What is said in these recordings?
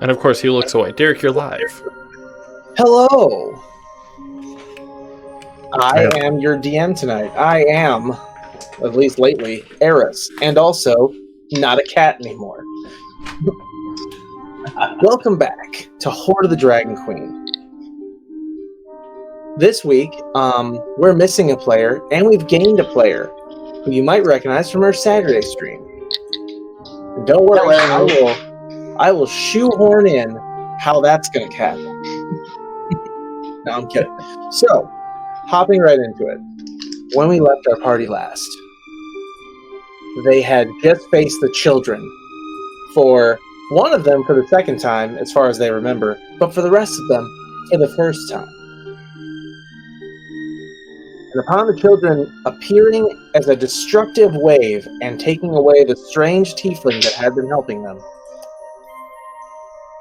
And of course, he looks away. Derek, you're live. Hello. I am your DM tonight. I am, at least lately, Eris, and also not a cat anymore. Welcome back to Hoard of the Dragon Queen. This week, we're missing a player, and we've gained a player who you might recognize from our Saturday stream. And don't worry, I will shoehorn in how that's going to happen. No, I'm kidding. So, hopping right into it. When we left our party last, they had just faced the children for one of them for the second time, as far as they remember, but for the rest of them, for the first time. And upon the children appearing as a destructive wave and taking away the strange tiefling that had been helping them,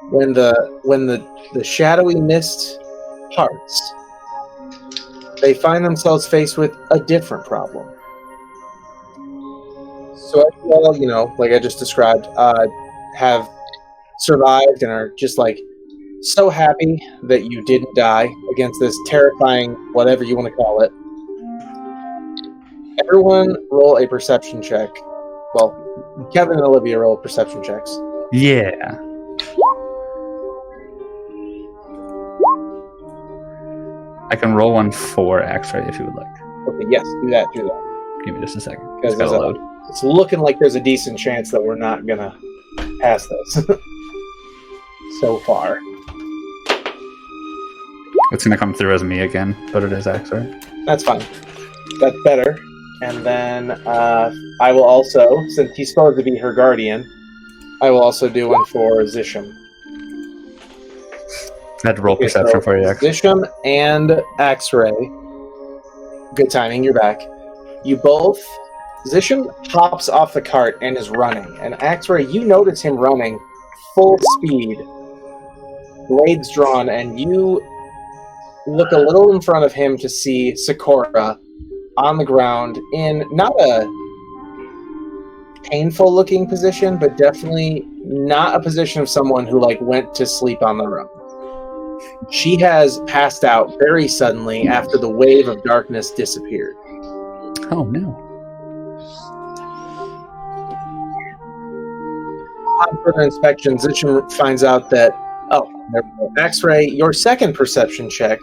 when the shadowy mist parts, they find themselves faced with a different problem. So as you all, like I just described, have survived and are just like so happy that you didn't die against this terrifying whatever you want to call it. Everyone roll a perception check. Well, Kevin and Olivia roll perception checks. Yeah. I can roll one for X-ray if you would like. Okay, yes, do that. Give me just a second. Because it's looking like there's a decent chance that we're not going to pass this so far. It's going to come through as me again, but it is X-ray. That's fine. That's better. And then I will also, since he's supposed to be her guardian, I will also do one for Zisham. I had to roll perception for you, X-ray. Zisham and X-ray. Good timing, you're back. You both... Zisham hops off the cart and is running. And X-ray, you notice him running full speed, blades drawn, and you look a little in front of him to see Sakura on the ground in not a painful looking position, but definitely not a position of someone who went to sleep on the road. She has passed out very suddenly after the wave of darkness disappeared. Oh no. On further inspection, Zisham finds out that X-ray, your second perception check,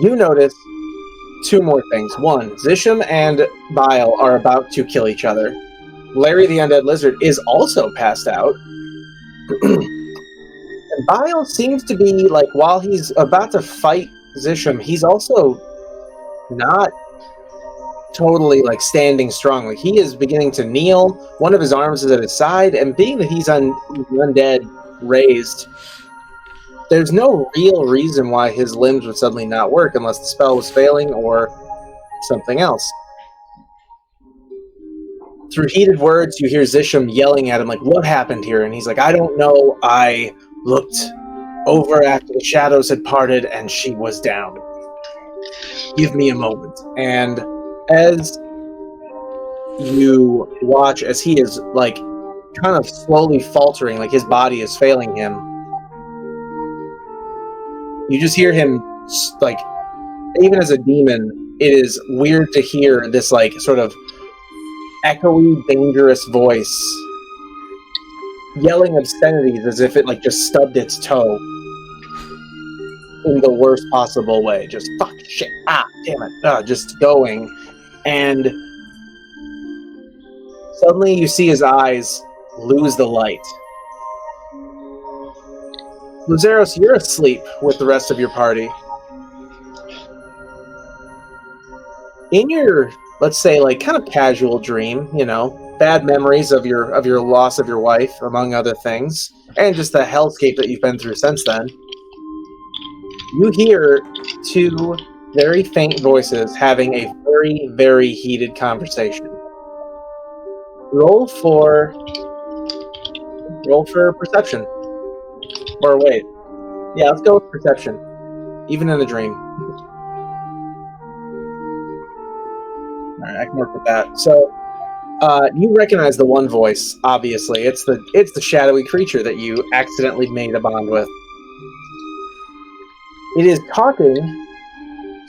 you notice two more things. One, Zisham and Bile are about to kill each other. Larry the Undead Lizard is also passed out. And Bile seems to be, while he's about to fight Zisham, he's also not totally, standing strong. He is beginning to kneel. One of his arms is at his side, and being that he's undead raised, there's no real reason why his limbs would suddenly not work unless the spell was failing or something else. Through heated words, you hear Zisham yelling at him, what happened here? And he's like, I don't know. I looked over after the shadows had parted and she was down. Give me a moment. And as you watch, as he is, kind of slowly faltering, his body is failing him, you just hear him, even as a demon, it is weird to hear this, sort of echoey, dangerous voice yelling obscenities as if it, just stubbed its toe in the worst possible way. Just, fuck, shit, damn it, just going. And suddenly you see his eyes lose the light. Luzeros, you're asleep with the rest of your party. In your, let's say, kind of casual dream, bad memories of your loss of your wife, among other things, and just the hellscape that you've been through since then, you hear two very faint voices having a very, very heated conversation. Roll for perception. Or wait. Yeah, let's go with perception. Even in a dream. Alright, I can work with that. So, You recognize the one voice, obviously. It's the shadowy creature that you accidentally made a bond with. It is talking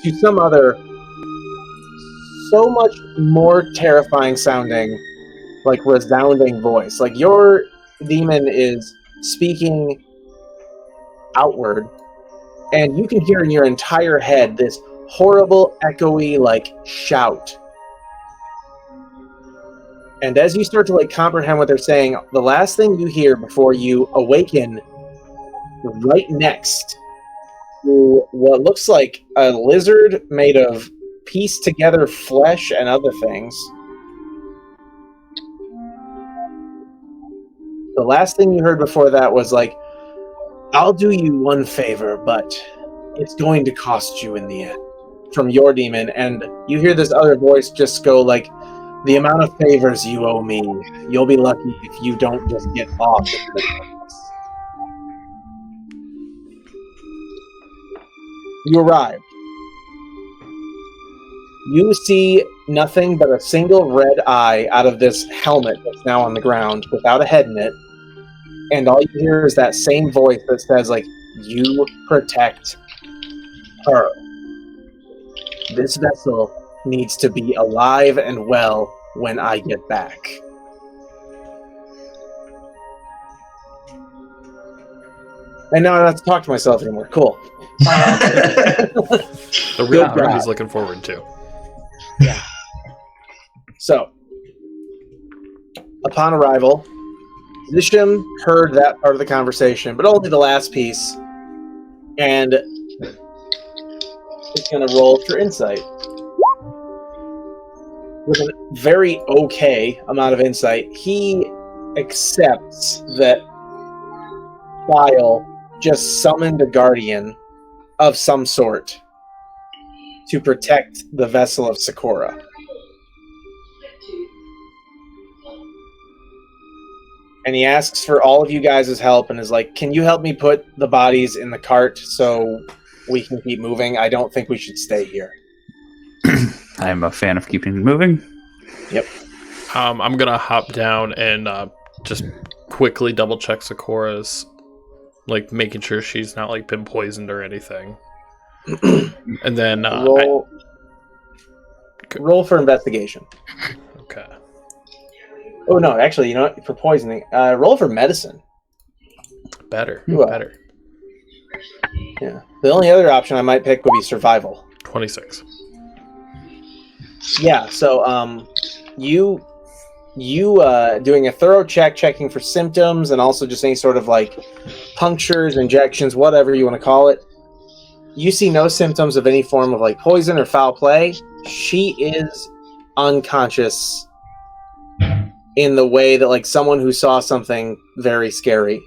to some other so much more terrifying sounding, like resounding voice. Like your demon is speaking outward, and you can hear in your entire head this horrible, echoey, like, shout. And as you start to, like, comprehend what they're saying, the last thing you hear before you awaken right next to what looks like a lizard made of pieced together flesh and other things. The last thing you heard before that was like, I'll do you one favor, but it's going to cost you in the end. From your demon, and you hear this other voice just go like, the amount of favors you owe me, you'll be lucky if you don't just get off. You arrive. You see nothing but a single red eye out of this helmet that's now on the ground without a head in it. And all you hear is that same voice that says, like, you protect her. This vessel needs to be alive and well when I get back. And now I don't have to talk to myself anymore. Cool. The real Grim is looking forward to. Yeah. So, upon arrival, Zisham heard that part of the conversation, but only the last piece, and it's going to roll for insight. With a very okay amount of insight, he accepts that Bile just summoned a guardian of some sort to protect the vessel of Sakura. And he asks for all of you guys' help and is like, can you help me put the bodies in the cart so we can keep moving? I don't think we should stay here. I'm a fan of keeping moving. Yep. I'm going to hop down and just quickly double check Sakura's, like, making sure she's not, like, been poisoned or anything. And then... roll for investigation. Okay. Oh, no, actually, you know what? For poisoning, roll for medicine. Better. Ooh, Better. Yeah. The only other option I might pick would be survival. 26. Yeah, so you doing a thorough checking for symptoms and also just any sort of like punctures, injections, whatever you want to call it. You see no symptoms of any form of like poison or foul play. She is unconscious in the way that like someone who saw something very scary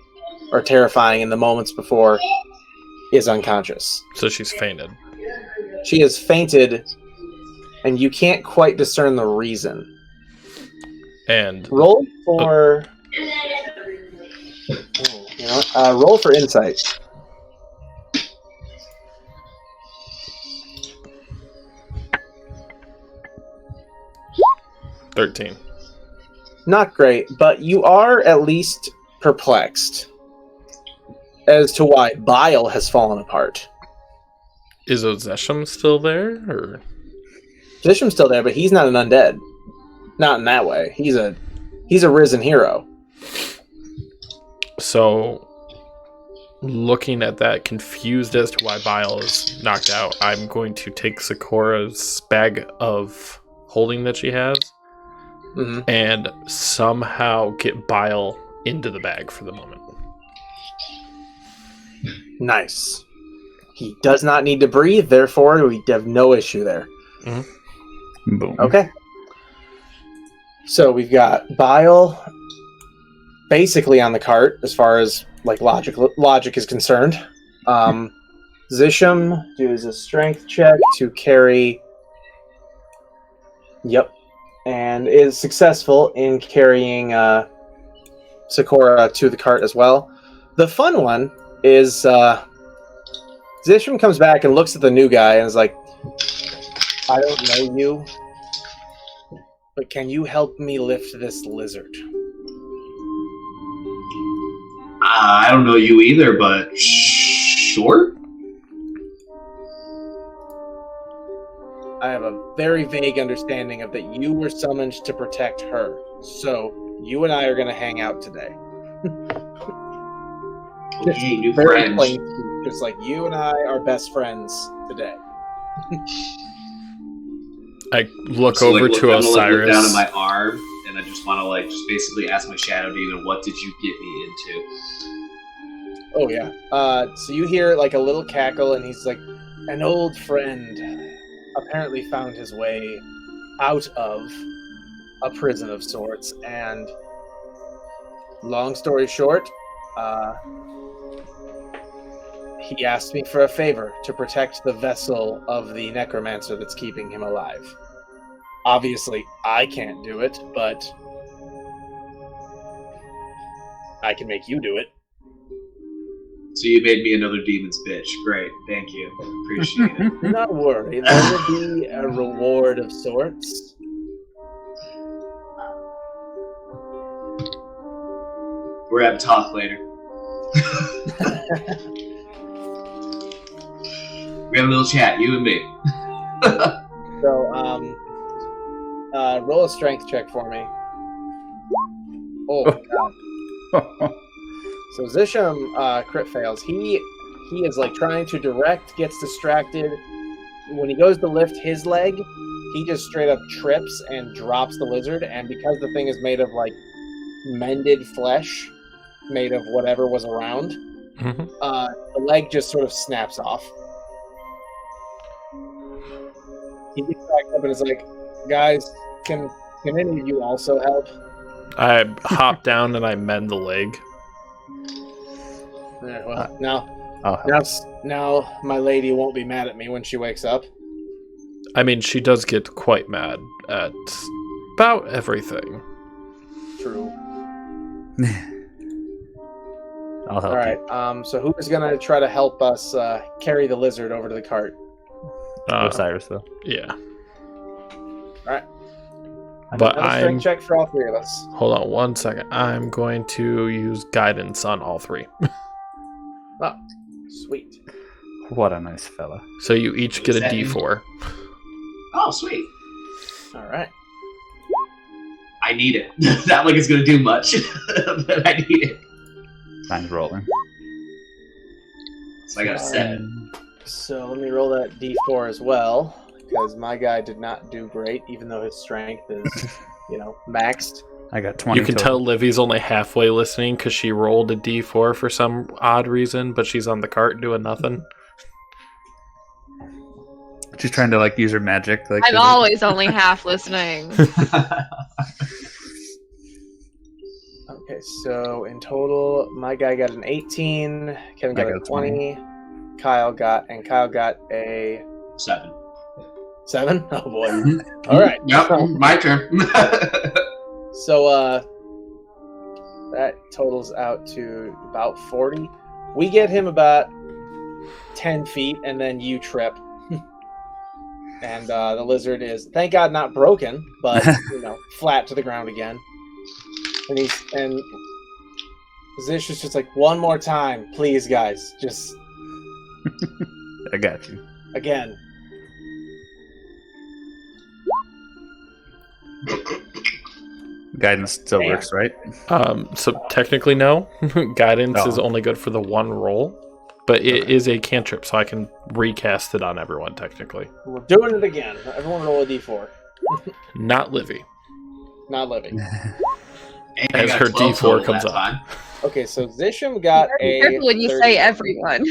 or terrifying in the moments before is unconscious. So she's fainted. She has fainted, and you can't quite discern the reason. And roll for roll for insight. $13. Not great, but you are at least perplexed as to why Bile has fallen apart. Is Ozesham still there, or? Zisham's still there, but he's not an undead. Not in that way. He's a risen hero. So, looking at that, confused as to why Bile is knocked out, I'm going to take Sakura's bag of holding that she has and somehow get Bile into the bag for the moment. Nice. He does not need to breathe, therefore we have no issue there. Boom. Okay. So we've got Bile basically on the cart as far as like logic is concerned. Zisham does a strength check to carry. Yep. And is successful in carrying Sakura to the cart as well. The fun one is Zisham comes back and looks at the new guy and is like, I don't know you. but can you help me lift this lizard? I don't know you either, but sure. I have a very vague understanding of that you were summoned to protect her. So, you and I are going to hang out today. Okay, new Very friends. plain speak, just like you and I are best friends today. I look So, over like, to I'm gonna, like, look Osiris. down at my arm, and I just want to like just basically ask my shadow demon, "What did you get me into?" Oh yeah. So you hear like a little cackle, and he's like, "An old friend apparently found his way out of a prison of sorts, and long story short, he asked me for a favor to protect the vessel of the necromancer that's keeping him alive. Obviously, I can't do it, but I can make you do it." So you made me another demon's bitch. Great, thank you, appreciate it. Do not worry, there will be a reward of sorts. We're gonna talk later. We have a little chat, you and me. So, roll a strength check for me. Oh, God. So Zisham crit fails. He is like trying to direct, gets distracted. When he goes to lift his leg, he just straight up trips and drops the lizard. And because the thing is made of like mended flesh, made of whatever was around, the leg just sort of snaps off. He gets back up and is like, "Guys, can any of you also help?" I hop down and I mend the leg. Yeah, well, now my lady won't be mad at me when she wakes up. I mean, she does get quite mad at about everything. True. I'll help All right. So who's gonna try to help us carry the lizard over to the cart? you. Osiris, though. Yeah. All right. But Another strength check for all three of us. Hold on one second. I'm going to use guidance on all three. Oh, sweet. What a nice fella. So you each get a What does that D4. Oh, sweet. All right. I need it. Not like it's gonna do much, but I need it. Mine's rolling. So I got a 7. So let me roll that D4 as well, because my guy did not do great, even though his strength is, maxed. I got 20. You can tell Livy's only halfway listening because she rolled a D4 for some odd reason, but she's on the cart doing nothing. She's trying to use her magic. I'm always only half listening. Okay, so in total, my guy got an 18, Kevin got a 20, Kyle got a 7. 7? Oh boy. All right. Yep, my turn. So that totals out to about 40. We get him about 10 feet, and then you trip. And the lizard is, thank God, not broken, but flat to the ground again. And Zish is just like, "One more time, please, guys, just I got you. again." Guidance still Damn. works, right? So technically, no. Guidance Oh. is only good for the one roll, but it is a cantrip, so I can recast it on everyone, technically. We're doing it again. Everyone roll a d4. Not Livy. Not living. And I As got her 12 D4 total comes that up. time. Okay, so Zisham got Be a. careful when you 30. say everyone.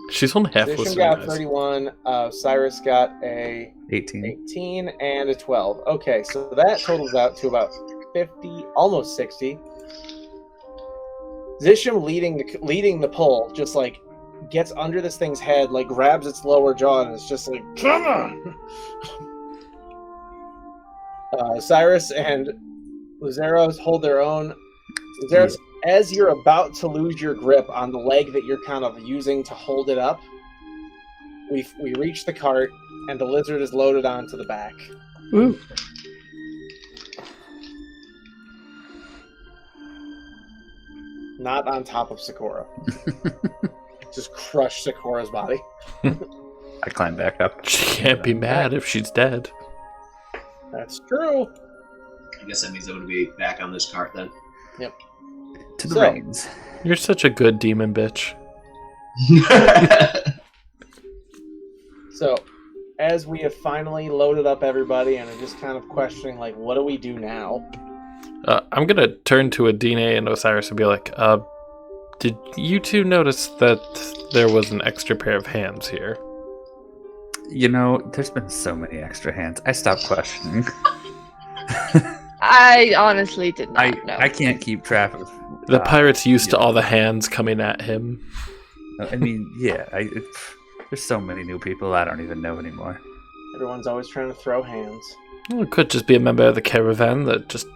She's only half Zisham listening, got guys. 31. Cyrus got a 18. 18 and a 12. Okay, so that totals out to about 50, almost 60. Zisham leading the pull, just gets under this thing's head, grabs its lower jaw, and it's just like, "Come on!" Cyrus and Luzeros hold their own. Luzeros, as you're about to lose your grip on the leg that you're kind of using to hold it up, we reach the cart, and the lizard is loaded onto the back. Ooh. Not on top of Sakura. Just crush Sakura's body. I climb back up. She can't be mad if she's dead. That's true. I guess that means I'm going to be back on this cart then. Yep. To the So- reins. You're such a good demon bitch. So, as we have finally loaded up everybody and are just kind of questioning, like, what do we do now? I'm going to turn to Adine and Osiris and be like, did you two notice that there was an extra pair of hands here? You know, there's been so many extra hands. I stopped questioning. I honestly did not know. I can't keep track of. The pirate's used to yeah. all the hands coming at him. I mean, yeah. There's so many new people I don't even know anymore. Everyone's always trying to throw hands. Well, it could just be a member of the caravan that just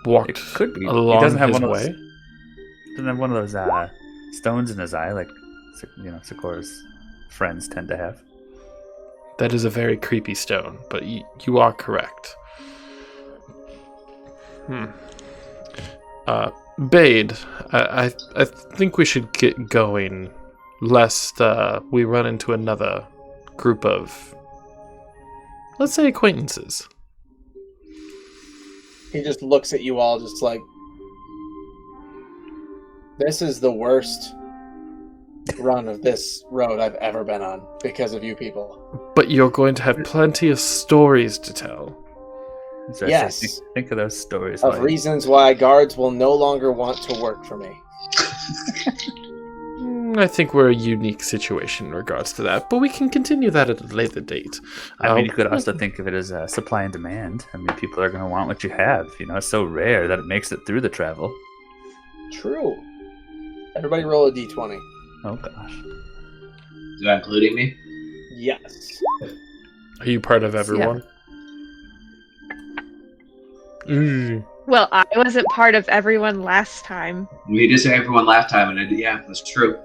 walked It could be. He along doesn't have his one of way. those. Doesn't have one of those stones in his eye like Sakura's friends tend to have. That is a very creepy stone, but you are correct. Bade, I think we should get going, lest we run into another group of, let's say, acquaintances. He just looks at you all just like, this is the worst run of this road I've ever been on because of you people. But you're going to have plenty of stories to tell. So Yes. Think of those stories. Of like, reasons why guards will no longer want to work for me. I think we're a unique situation in regards to that, but we can continue that at a later date. I mean, you could also think of it as supply and demand. I mean, people are going to want what you have. You know, it's so rare that it makes it through the travel. True. Everybody roll a d20. Oh, gosh. Is that including me? Yes. Are you part of everyone? Well, I wasn't part of everyone last time. We did say everyone last time, and yeah, that's true.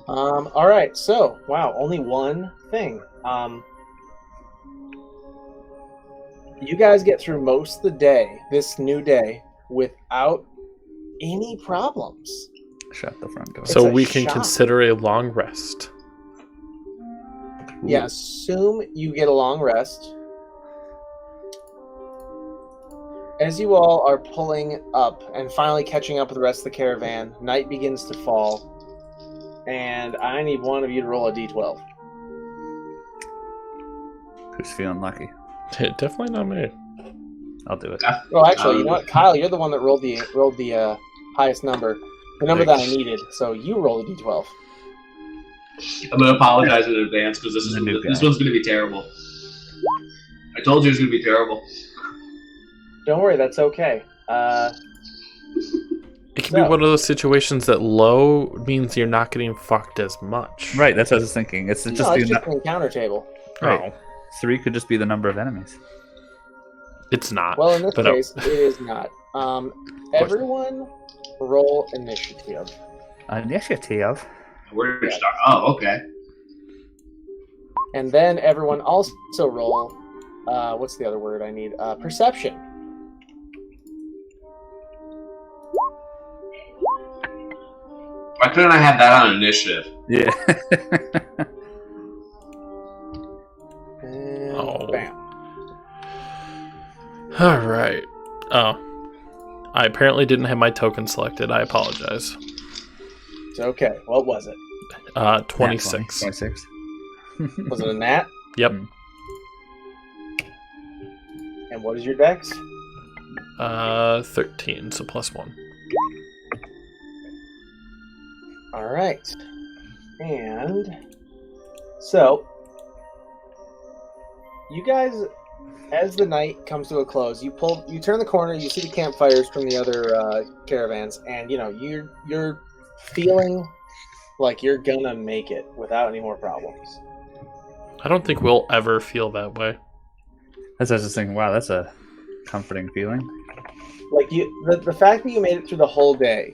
All right. So, wow, only one thing. You guys get through most of the day, this new day, without any problems. Shut the front door. So a we can shock. consider a long rest. Yeah, assume you get a long rest. As you all are pulling up and finally catching up with the rest of the caravan, night begins to fall, and I need one of you to roll a d12. Who's feeling lucky? Definitely not me. I'll do it. Well, actually, you know what, Kyle, you're the one that rolled the highest number, the number that I needed. So you roll the d12. I'm going to apologize in advance because this The new guy. one's going to be terrible. I told you it was going to be terrible. Don't worry, that's okay. It can be one of those situations that low means you're not getting fucked as much. Right, that's what I was thinking. It's just No, the it's just an encounter table. right. 3 could just be the number of enemies. It's not. Well, in this but, case, it is not. Everyone roll initiative. Initiative. Where do we start? Oh, okay. And then everyone also roll, what's the other word I need? Perception. Why couldn't I have that on initiative? Yeah. And Oh. bam. All right. Oh, I apparently didn't have my token selected. I apologize. It's okay. What was it? 26. 26. Was it a nat? Yep. And what is your dex? 13. So +1. All right. And so, you guys, as the night comes to a close, you turn the corner, you see the campfires from the other caravans, and you're feeling like you're gonna make it without any more problems. I don't think we'll ever feel that way. That's what I was just thinking. Wow, that's a comforting feeling. Like the fact that you made it through a whole day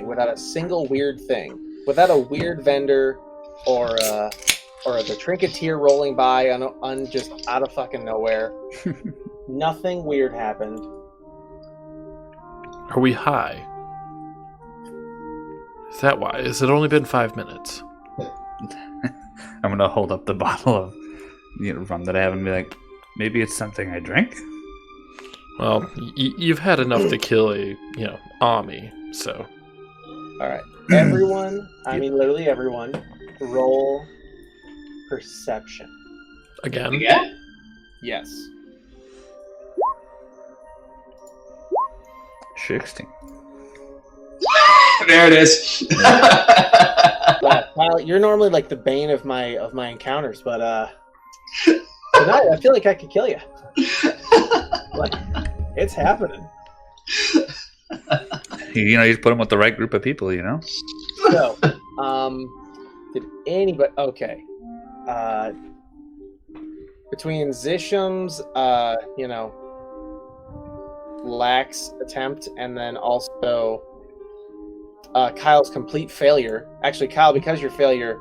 without a single weird thing, without a weird vendor or or the Trinketeer rolling by just out of fucking nowhere. Nothing weird happened. Are we high? Is that why? Has it only been 5 minutes? I'm gonna hold up the bottle of rum that I have and be like, maybe it's something I drink. Well, you've had enough to kill a army, so. All right, everyone. I mean, literally everyone. Roll perception. Again? Again? Yes. 16. There it is. Wow, Kyle, you're normally like the bane of my encounters, but tonight I feel like I could kill you. Like, it's happening. You just put them with the right group of people, So, did anybody? Okay. Between Zisham's, lax attempt, and then also Kyle's complete failure. Actually, Kyle, because your failure,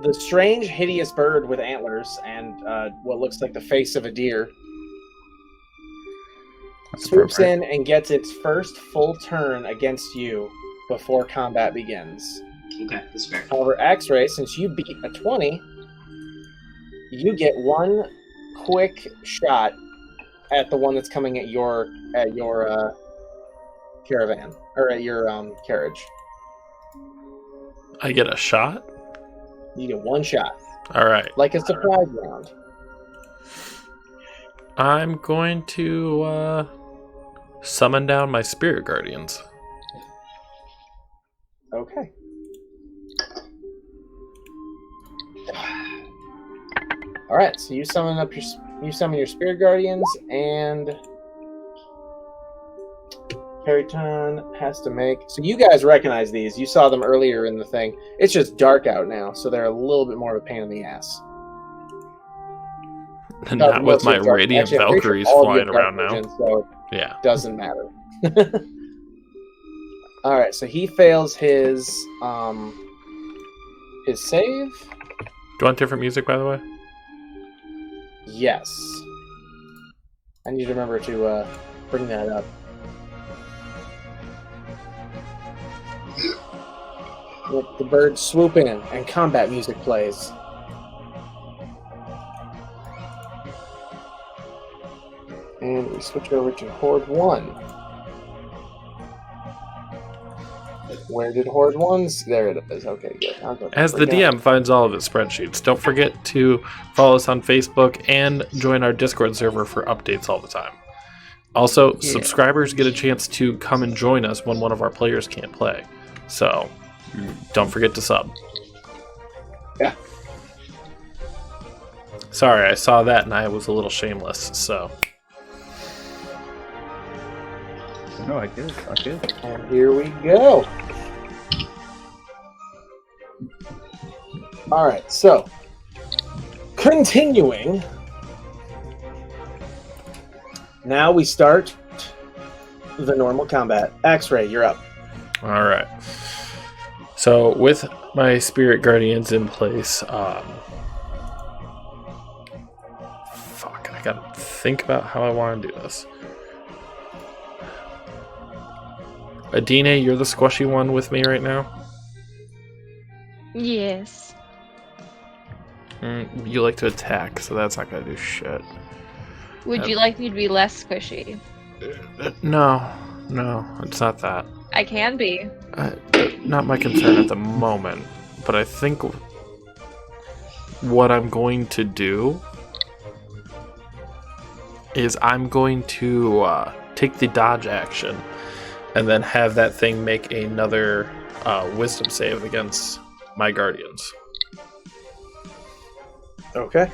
the strange, hideous bird with antlers and what looks like the face of a deer swoops in and gets its first full turn against you before combat begins. Okay, that's fair. However, X-Ray, since you beat a 20, you get one quick shot at the one that's coming at your caravan, or at your carriage. I get a shot? You get one shot. Alright. Like a surprise round. I'm going to summon down my spirit guardians. Okay. All right, so you summon your spirit guardians, and Periton has to make. So you guys recognize these. You saw them earlier in the thing. It's just dark out now, so they're a little bit more of a pain in the ass. Not with my radiant Valkyries flying around now. Vision, so Yeah. it doesn't matter. All right, so he fails his save. Do you want different music, by the way? Yes. I need to remember to bring that up. Let the birds swoop in and combat music plays. And we switch over to Hoard 1. Where did Hoard 1's? There it is. Okay, good. As the DM finds all of his spreadsheets, don't forget to follow us on Facebook and join our Discord server for updates all the time. Also, subscribers get a chance to come and join us when one of our players can't play. So, don't forget to sub. Yeah. Sorry, I saw that and I was a little shameless, so. No, I get it. And here we go. All right, so continuing. Now we start the normal combat. X-Ray, you're up. All right. So with my spirit guardians in place, I gotta think about how I want to do this. Adine, you're the squishy one with me right now? Yes. You like to attack, so that's not gonna do shit. Would you like me to be less squishy? No, it's not that. I can be. Not my concern at the moment, but I think what I'm going to do is I'm going to take the dodge action and then have that thing make another wisdom save against my guardians. Okay.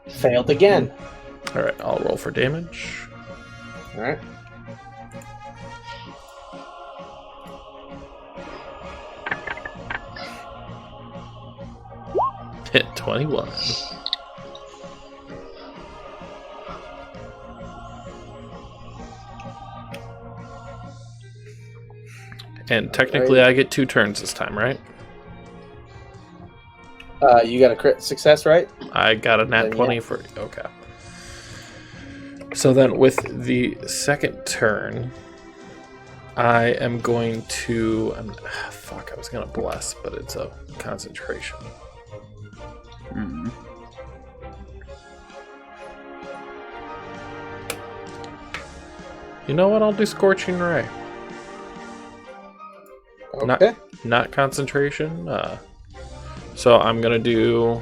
Failed again. Alright, I'll roll for damage. Alright. Hit 21. And technically, I get 2 turns this time, right? You got a crit success, right? I got a nat 20 for... Okay. So then with the second turn, I am going to... fuck, I was going to bless, but it's a concentration. Mm. You know what? I'll do Scorching Ray. Okay. Not concentration. So I'm going to do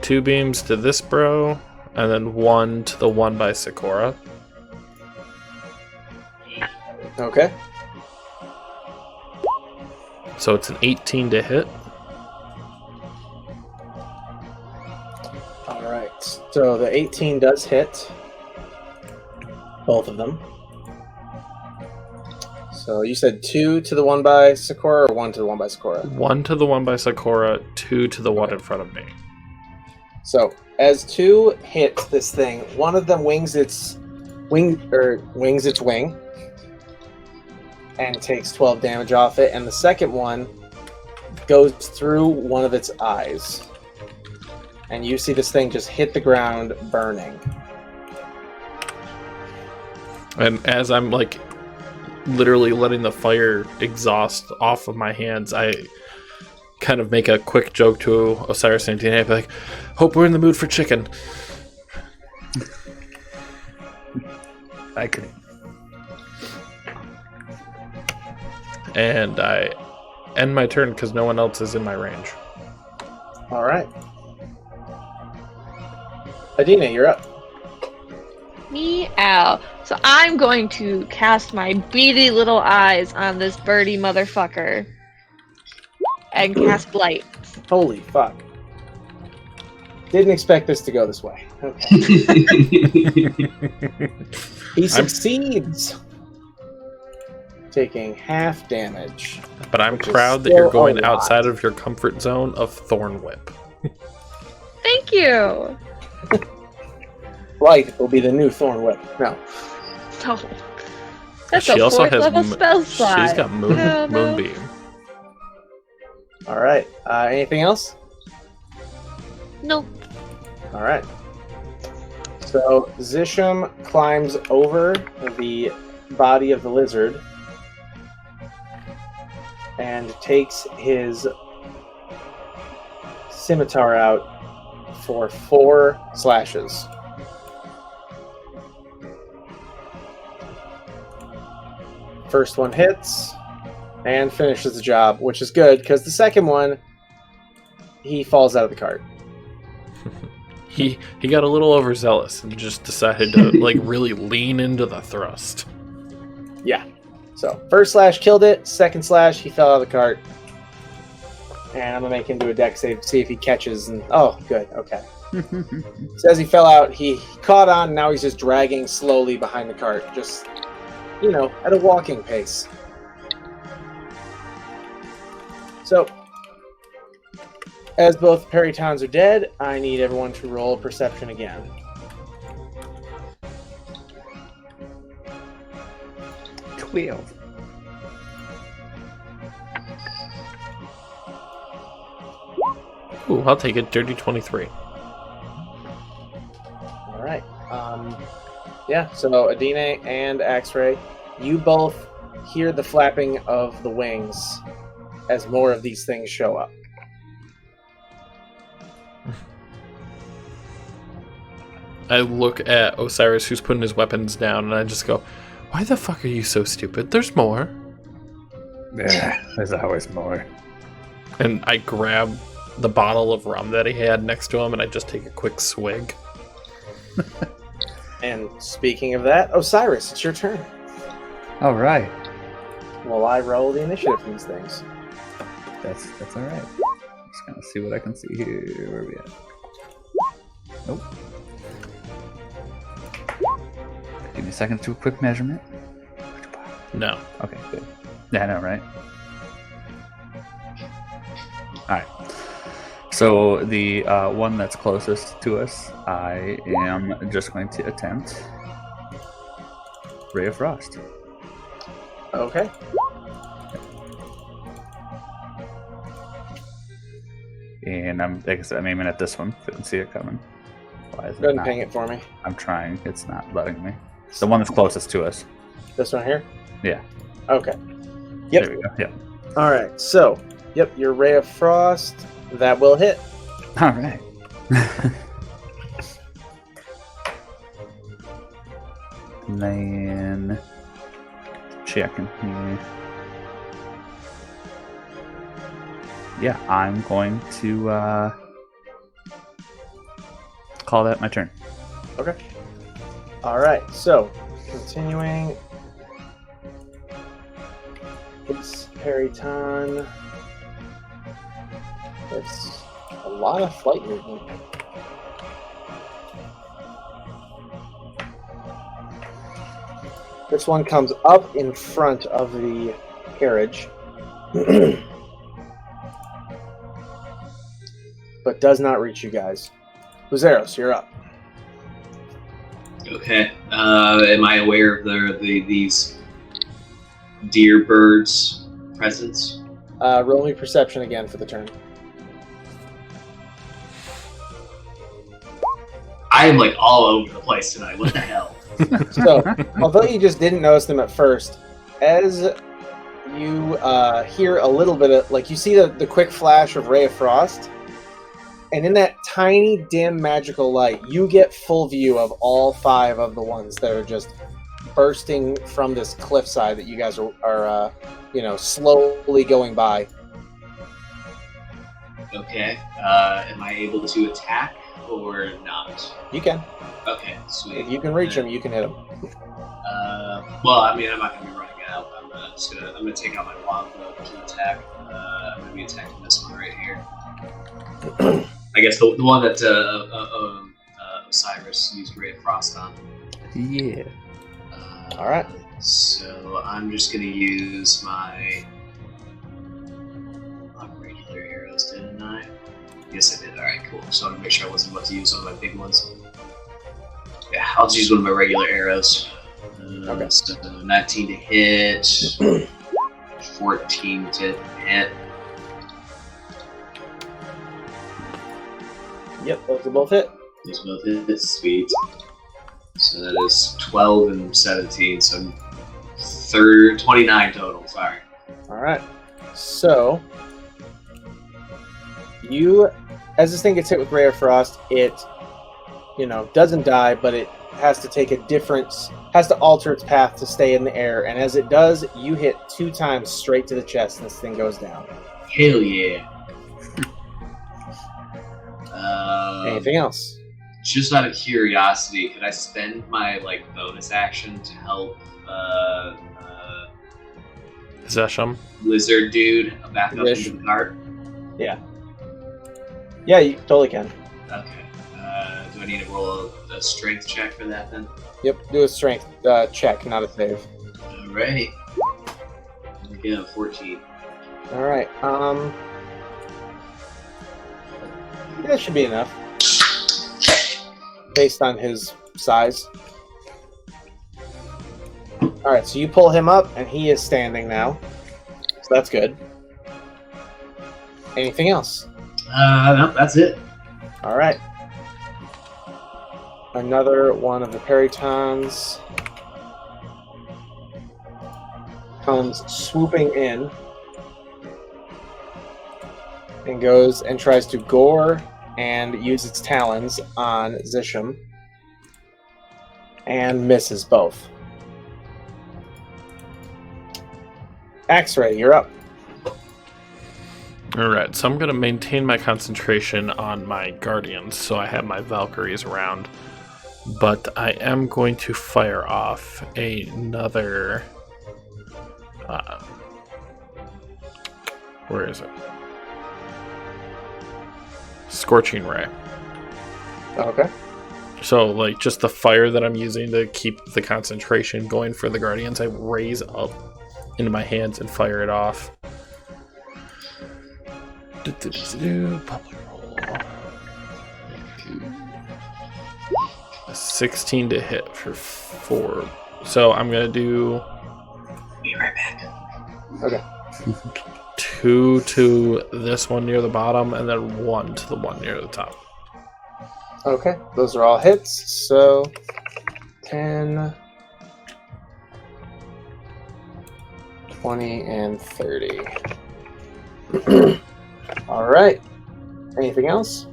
2 beams to this bro, and then 1 to the one by Sakura. Okay. So it's an 18 to hit. Alright. So the 18 does hit. Both of them. So you said 2 to the one by Sakura or 1 to the one by Sakura? 1 to the one by Sakura, 2 to the one in front of me. So as 2 hits this thing, one of them wings its wing and takes 12 damage off it, and the second one goes through one of its eyes. And you see this thing just hit the ground burning. And as I'm like literally letting the fire exhaust off of my hands, I kind of make a quick joke to Osiris and Dina. I'd be like, hope we're in the mood for chicken. I could. And I end my turn because no one else is in my range. Alright. Adina, you're up. Meow. So I'm going to cast my beady little eyes on this birdie motherfucker. And cast Blight. Holy fuck. Didn't expect this to go this way. Okay. He succeeds. Taking half damage. But I'm Which is proud that still you're going a lot. outside of your comfort zone of Thorn Whip. Thank you. Blight will be the new Thorn Whip. No. So, that's She a also 4th has level spell slot. She's got Moonbeam. Alright. Anything else? No. Alright. So Zisham climbs over the body of the lizard and takes his scimitar out for 4 slashes. First one hits and finishes the job, which is good because the second one, he falls out of the cart. He got a little overzealous and just decided to like really lean into the thrust. Yeah. So first slash killed it. Second slash, he fell out of the cart. And I'm gonna make him do a deck save to see if he catches. And oh, good. Okay. So as he fell out, he caught on. Now he's just dragging slowly behind the cart, just at a walking pace. So as both Peritons are dead, I need everyone to roll perception again. Ooh, I'll take it. Dirty 23. All right. Yeah, so Adine and Axray, you both hear the flapping of the wings as more of these things show up. I look at Osiris, who's putting his weapons down, and I just go, why the fuck are you so stupid? There's more. Yeah, there's always more. And I grab the bottle of rum that he had next to him, and I just take a quick swig. And speaking of that, Osiris, it's your turn. All right. Well, I roll the initiative from these things. That's all right. Just gonna see what I can see here. Where are we at? Nope. Give me a second to do a quick measurement. No. Okay, good. Yeah, I know, right? Alright. So the one that's closest to us, I am just going to attempt Ray of Frost. Okay. And like I said, I'm aiming at this one. Couldn't see it coming. Why is Go ahead it and ping it for me. I'm trying. It's not letting me. The one that's closest to us. This one here? Yeah. Okay. Yep. There we go. Yeah. All right. So, yep, your Ray of Frost, that will hit. All right. And then checking here. Yeah, I'm going to call that my turn. Okay. All right. So, continuing. It's Periton. It's a lot of flight movement. This one comes up in front of the carriage, but does not reach you guys. Buzeros, you're up. Okay. Am I aware of these deer birds' presence? Roll me perception again for the turn. I am like all over the place tonight. What the hell? So, although you just didn't notice them at first, as you hear a little bit of, like, you see the quick flash of Ray of Frost, and in that tiny, dim, magical light, you get full view of all 5 of the ones that are just bursting from this cliffside that you guys are slowly going by. Okay. Am I able to attack or not? You can. Okay, sweet. If you can reach them, you can hit them. Well, I mean, I'm not gonna be running out. I'm gonna take out my longbow to attack. I'm gonna be attacking this one right here. I guess the one that Osiris used Ray of Frost on. Yeah. All right. So I'm just gonna use my regular arrows, didn't I? Yes, I did. All right, cool. So I'm gonna make sure I wasn't about to use one of my big ones. Yeah, I'll just use one of my regular arrows. Okay. So 19 to hit, 14 to hit. Yep, those are both hit. Those both hit. Sweet. So that is 12 and 17. So 29 total. Sorry. All right. So, as this thing gets hit with Ray of Frost, it, doesn't die, but it has to alter its path to stay in the air. And as it does, you hit 2 times straight to the chest, and this thing goes down. Hell yeah. Anything else? Just out of curiosity, could I spend my bonus action to help Zesham. lizard dude back up Wish. into the cart? Yeah, you totally can. Okay. Do I need to roll a strength check for that then? Yep, do a strength check, not a save. Alrighty. Again, 14. All right. That should be enough, based on his size. All right, so you pull him up, and he is standing now. So that's good. Anything else? No, that's it. All right. Another one of the Peritons comes swooping in and goes and tries to gore and use its talons on Zisham and misses both. X-Ray, you're up. Alright, so I'm going to maintain my concentration on my Guardians, so I have my Valkyries around. But I am going to fire off another... where is it? Scorching Ray. Okay. So, just the fire that I'm using to keep the concentration going for the Guardians, I raise up into my hands and fire it off. Public roll. 16 to hit for 4. So I'm gonna do. Be right back. Okay. 2 to this one near the bottom, and then 1 to the one near the top. Okay, those are all hits. So 10, 20, and 30. All right. Anything else?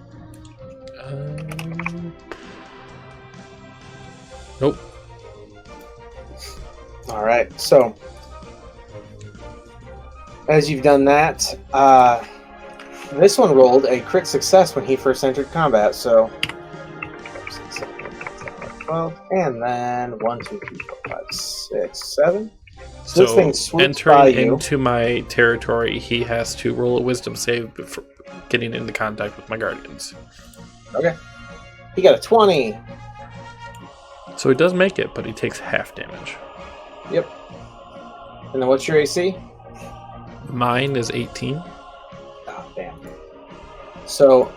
Nope. All right. So as you've done that, this one rolled a crit success when he first entered combat. So 12, and then 1, 2, 3, 4, 5, 6, 7. So this thing swoops by entering you. into my territory, he has to roll a wisdom save before getting into contact with my guardians. Okay. He got a 20. So he does make it, but he takes half damage. Yep. And then what's your AC? Mine is 18. Oh, damn. So,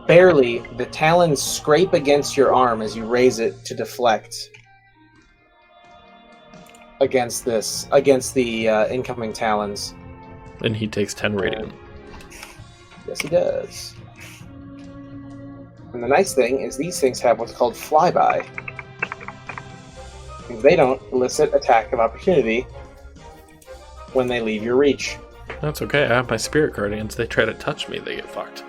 barely, the talons scrape against your arm as you raise it to deflect against the incoming talons. And he takes 10 radiant. Yes, he does. And the nice thing is these things have what's called flyby. They don't elicit attack of opportunity when they leave your reach. That's okay. I have my spirit guardians. They try to touch me, they get fucked.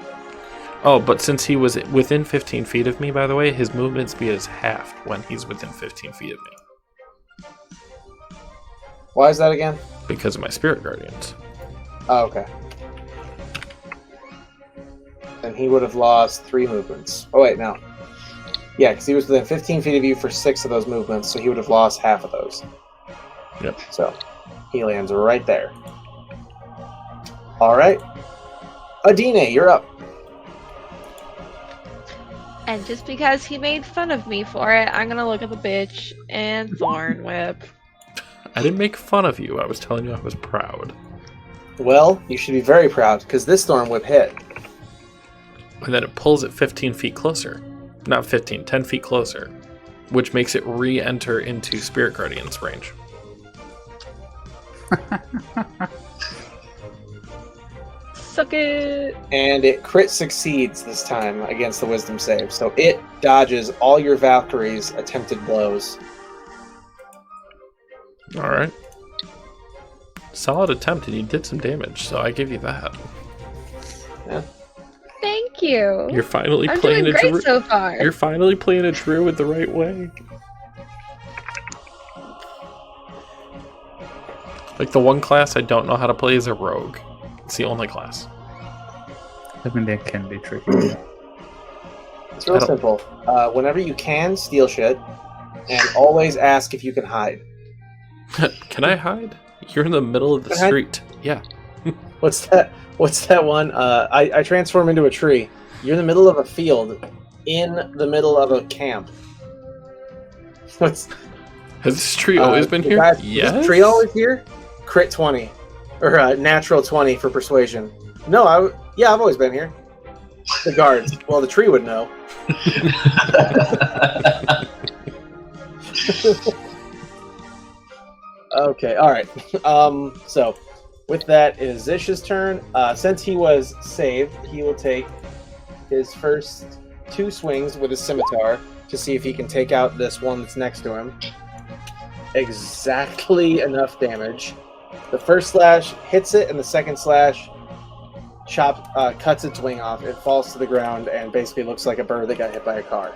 Oh, but since he was within 15 feet of me, by the way, his movement speed is halved when he's within 15 feet of me. Why is that again? Because of my spirit guardians. Oh, okay. Then he would have lost 3 movements. Oh, wait, no. Yeah, because he was within 15 feet of you for 6 of those movements, so he would have lost half of those. Yep. So, he lands right there. All right. Adine, you're up. And just because he made fun of me for it, I'm gonna look at the bitch and Thorn Whip. I didn't make fun of you. I was telling you I was proud. Well, you should be very proud, because this Thorn Whip hit. And then it pulls it 15 feet closer. Not 15, 10 feet closer. Which makes it re-enter into Spirit Guardian's range. Suck it! And it crit succeeds this time against the Wisdom save. So it dodges all your Valkyrie's attempted blows. Alright. Solid attempt, and you did some damage, so I give you that. Yeah. Thank you. You're finally I'm playing doing a great so far. You're finally playing a druid the right way. Like, the one class I don't know how to play is a rogue. It's the only class. I mean, that can be tricky. It's real simple. Whenever you can, steal shit. And always ask if you can hide. Can I hide? You're in the middle of the street. Yeah. What's that one? I transform into a tree. You're in the middle of a field. In the middle of a camp. Has this tree always been here? Guys, Yes. Is this tree always here? Crit 20. Or natural 20 for persuasion. No, I've always been here. The guards. Well, the tree would know. Okay, alright. So, with that, it is Zish's turn. Since he was saved, he will take his first 2 swings with his scimitar to see if he can take out this one that's next to him. Exactly enough damage. The first slash hits it, and the second slash cuts its wing off. It falls to the ground and basically looks like a bird that got hit by a car.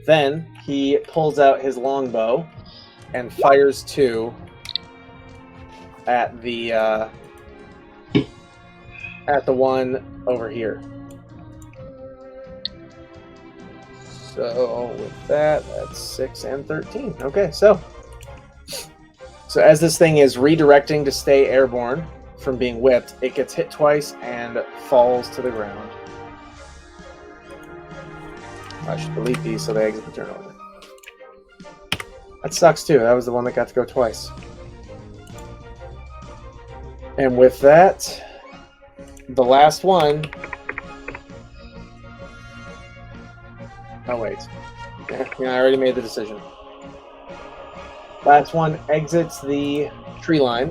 Then he pulls out his longbow and fires 2 at the one over here. So with that, that's 6 and 13. Okay, so as this thing is redirecting to stay airborne from being whipped, it gets hit twice and falls to the ground. I should delete these so they exit the turn order. That sucks too. That was the one that got to go twice. And with that, the last one. Oh wait. Yeah, I already made the decision. Last one exits the tree line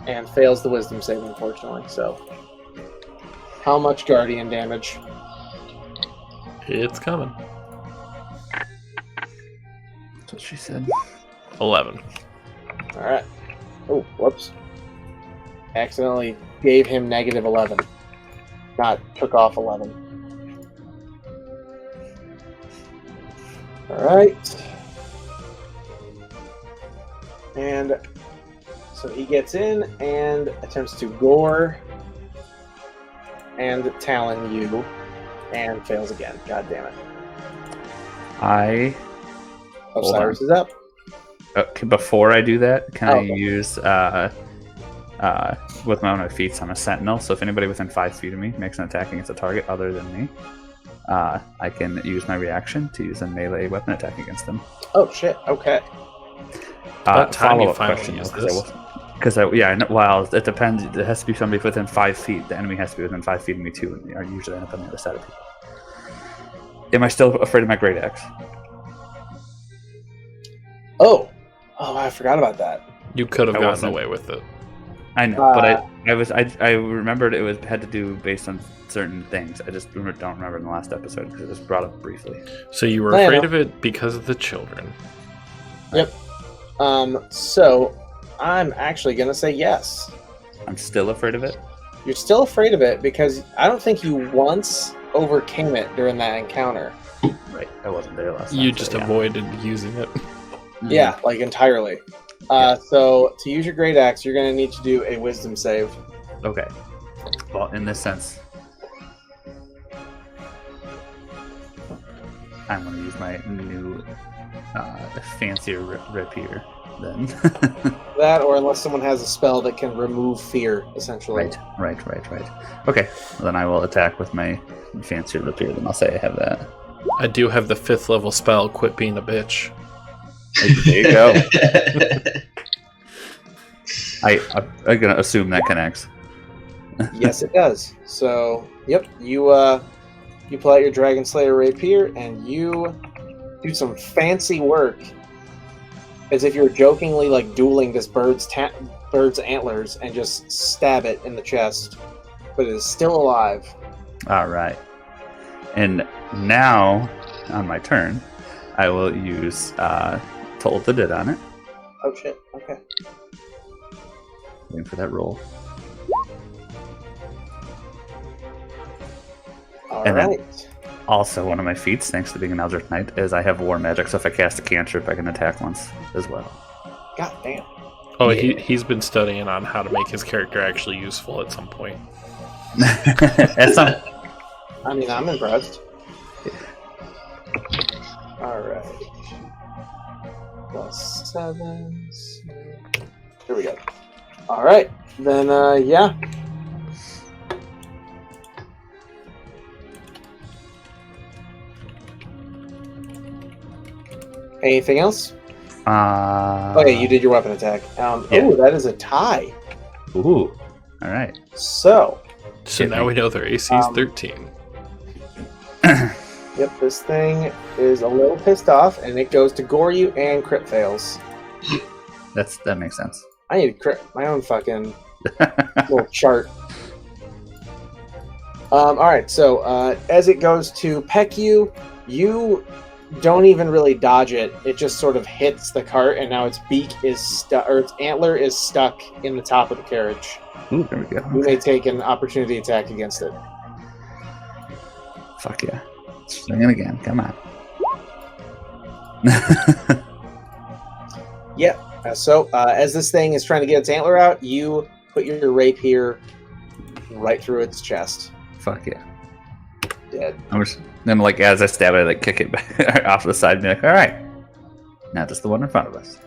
and fails the wisdom save, unfortunately. So, how much guardian damage? It's coming. That's what she said. 11. All right. Oh, whoops. Accidentally gave him negative 11. Not took off 11. All right. And so he gets in and attempts to gore and talon you and fails again. God damn it. Osiris is up. Okay, before I do that, can I Okay. use with one of my feats? I'm a sentinel, so if anybody within 5 feet of me makes an attack against a target other than me, I can use my reaction to use a melee weapon attack against them. Oh shit. Okay. What time you Follow-up finally question, use though, this? because I know, well, it depends. It has to be somebody within 5 feet. The enemy has to be within 5 feet of me too, and I usually end up on the other side of people. Am I still afraid of my great axe? Oh, I forgot about that. You could have I gotten wasn't- away with it. I know, but I remembered it had to do based on certain things. I just don't remember in the last episode because it was brought up briefly. So you were I afraid know. of it because of the children. Yep. So I'm actually gonna say yes. I'm still afraid of it. You're still afraid of it because I don't think you once overcame it during that encounter. Right, I wasn't there last time. You so just yeah. avoided using it. Yeah, like entirely. So to use your great axe, you're gonna need to do a wisdom save. Okay. Well, in this sense, I'm going to use my new fancier rapier then. That, or unless someone has a spell that can remove fear, essentially. Right. Okay, well, then I will attack with my fancier rapier. Then I'll say I have that. I do have the 5th level spell, Quit Being a Bitch. There you go. I'm going to assume that connects. Yes, it does. So, yep, you pull out your Dragon Slayer rapier and you do some fancy work, as if you're jokingly like dueling this bird's antlers, and just stab it in the chest, but it is still alive. All right. And now, on my turn, I will use Toll the Dead on it. Oh shit! Okay. Waiting for that roll. All And then- right. Also, one of my feats, thanks to being an Eldritch Knight, is I have War Magic, so if I cast a cantrip, I can attack once as well. God damn. Oh, Yeah. he's been studying on how to make his character actually useful at some point. At some, I mean, I'm impressed. All right. +7. Here we go. All right. Then, yeah. Anything else? Oh, yeah, you did your weapon attack. Yeah. Oh, that is a tie. Ooh, all right. So, So Hit now me. we know their AC is Um, 13. yep, this thing is a little pissed off, and it goes to gore you and crit fails. That makes sense. I need to crit my own fucking little chart. Alright, so as it goes to peck you, you don't even really dodge it. It just sort of hits the cart, and now its beak is stuck, or its antler is stuck in the top of the carriage. Ooh, there we go. You may take an opportunity attack against it. Fuck yeah. Swing it again. Come on. So, as this thing is trying to get its antler out, you put your rapier right through its chest. Fuck yeah. Dead. I'm just then, like, as I stab it, I like kick it back off to the side and be like, all right. Now just the one in front of us.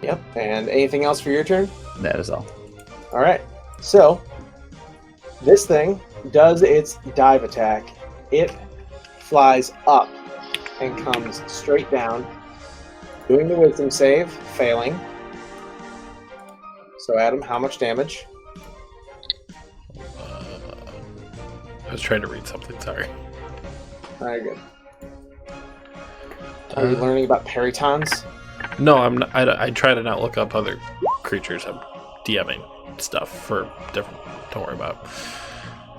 Yep. And anything else for your turn? That is all. All right. So, this thing does its dive attack. It flies up and comes straight down, doing the wisdom save, failing. So, Adam, how much damage? I was trying to read something, sorry. Very good. Are you learning about peritons? No, I'm not, I try to not look up other creatures. I'm DMing stuff for different. Don't worry about it.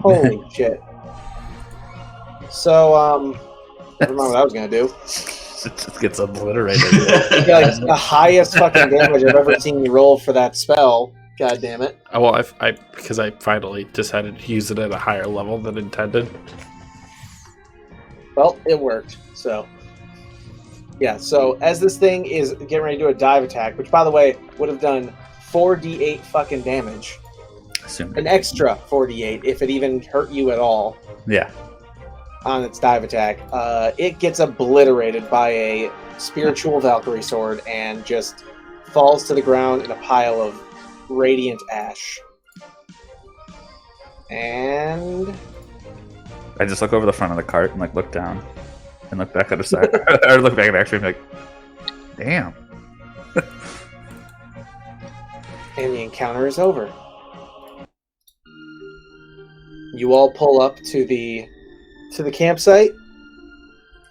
Holy shit. So, never mind what I was gonna do. It just gets obliterated. You got like the highest fucking damage I've ever seen you roll for that spell. God damn it. Well, because I finally decided to use it at a higher level than intended. Well, it worked. So, yeah. So as this thing is getting ready to do a dive attack, which by the way would have done 4d8 fucking damage, an extra 4d8 if it even hurt you at all. Yeah. On its dive attack, it gets obliterated by a spiritual Valkyrie sword and just falls to the ground in a pile of radiant ash. And I just look over the front of the cart and like look down and look back at the side, or look back at Action and be like, "Damn." And the encounter is over. You all pull up to the campsite,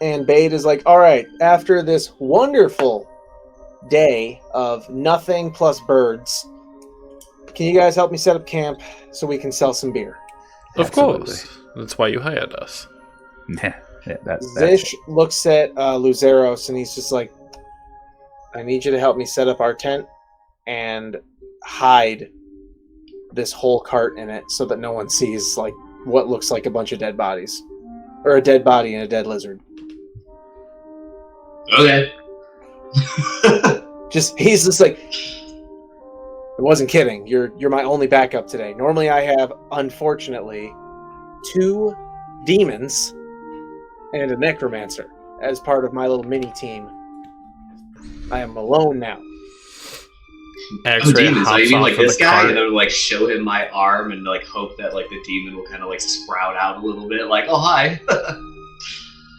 and Bade is like, all right, after this wonderful day of nothing plus birds, can you guys help me set up camp so we can sell some beer? Of Absolutely. course. That's why you hired us. Yeah, Zish looks at Luzeros, and he's just like, I need you to help me set up our tent and hide this whole cart in it so that no one sees like what looks like a bunch of dead bodies. Or a dead body and a dead lizard. Okay. He's just like, I wasn't kidding. You're my only backup today. Normally I have, unfortunately, 2 demons and a necromancer as part of my little mini team. I am alone now. X-ray demons. hops You mean off like of this the guy, cart. and then like show him my arm and like hope that like the demon will kind of like sprout out a little bit, like, oh hi.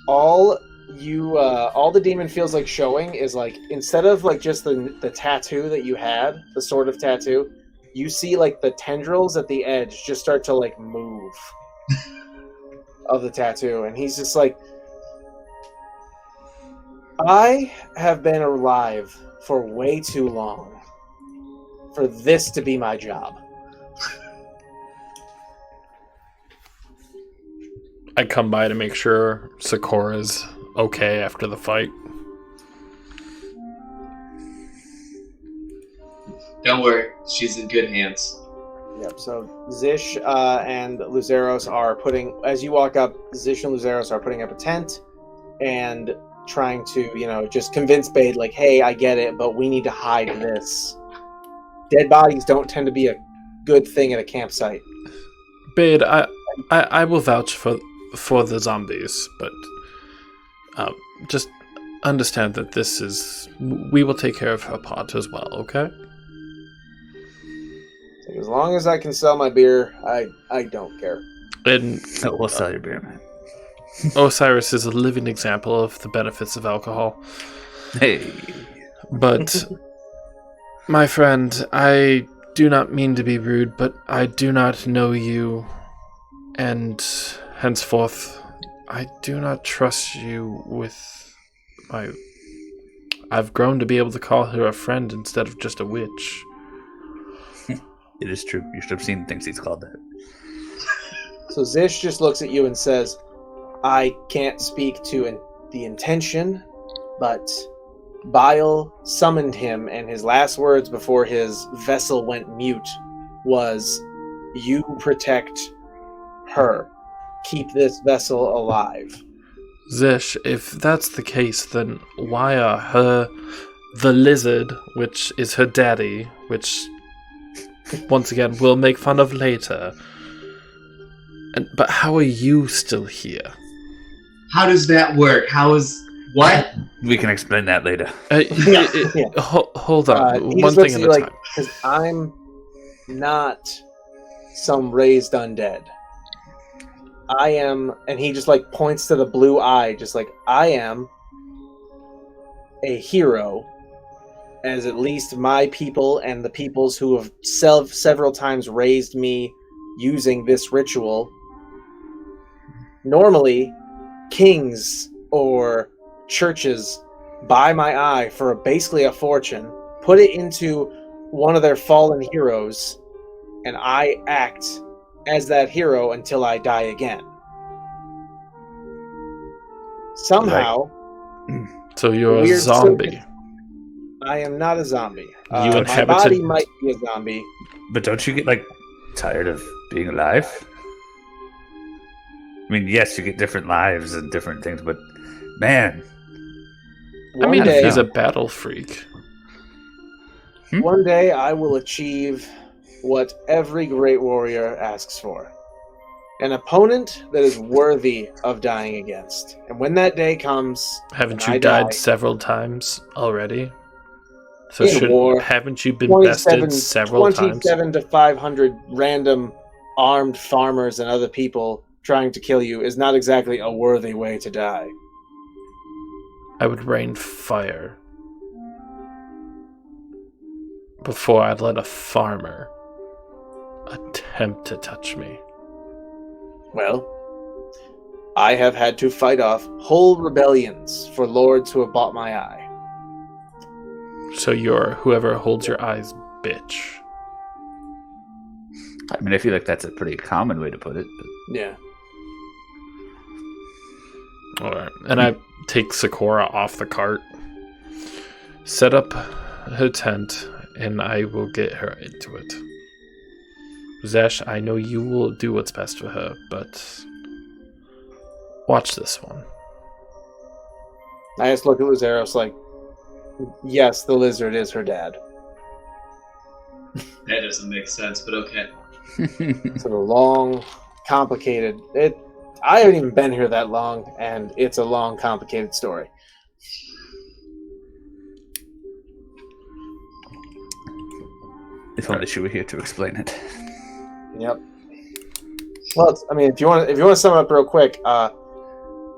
All the demon feels like showing is like, instead of like just the tattoo that you had, the sort of tattoo, you see like the tendrils at the edge just start to like move of the tattoo, and he's just like, I have been alive for way too long for this to be my job. I come by to make sure Sakura's okay after the fight. Don't worry, she's in good hands. Yep, so Zish and Luzeros are putting, as you walk up, Zish and Luzeros are putting up a tent and trying to, just convince Bade, like, hey, I get it, but we need to hide this. Dead bodies don't tend to be a good thing at a campsite. Bade, I will vouch for the zombies, but just understand that we will take care of her part as well, okay? As long as I can sell my beer, I don't care. And we'll sell your beer, man. Osiris is a living example of the benefits of alcohol. Hey. But, my friend, I do not mean to be rude, but I do not know you, and henceforth, I do not trust you with my... I've grown to be able to call her a friend instead of just a witch. It is true. You should have seen things he's called that. So Zish just looks at you and says, I can't speak to the intention, but Bile summoned him, and his last words before his vessel went mute was, you protect her. Keep this vessel alive. Zish, if that's the case, then why are the lizard, which is her daddy, which, once again, we'll make fun of later, but how are you still here? How does that work? What? We can explain that later. Hold on, He one just looks thing at at you a time. because I'm not some raised undead. I am, and he just like points to the blue eye, just like, I am a hero, as at least my people and the peoples who have several times raised me using this ritual. Normally, kings or churches buy my eye for basically a fortune, put it into one of their fallen heroes, and I act as that hero until I die again. Somehow, So you're a weird zombie. I am not a zombie. You My inhabited- body might be a zombie. But don't you get like tired of being alive? I mean, yes, you get different lives and different things, but man, I mean, One if day- he's a battle freak. One day I will achieve what every great warrior asks for. An opponent that is worthy of dying against. And when that day comes, Haven't and you I died die, several times already? So In war, haven't you been 27 bested several times? 27 to 500 random armed farmers and other people trying to kill you is not exactly a worthy way to die. I would rain fire before I'd let a farmer attempt to touch me. Well, I have had to fight off whole rebellions for lords who have bought my eye. So you're whoever holds your eyes, bitch. I mean, I feel like that's a pretty common way to put it. But Yeah. Alright. And I take Sakura off the cart, set up her tent, and I will get her into it. Zesh, I know you will do what's best for her, but watch this one. I just look at Luzeros like, yes, the lizard is her dad. That doesn't make sense, but okay. It's a long, complicated... I haven't even been here that long, and it's a long, complicated story. if only she were here to explain it. Yep. Well, if you want to sum it up real quick,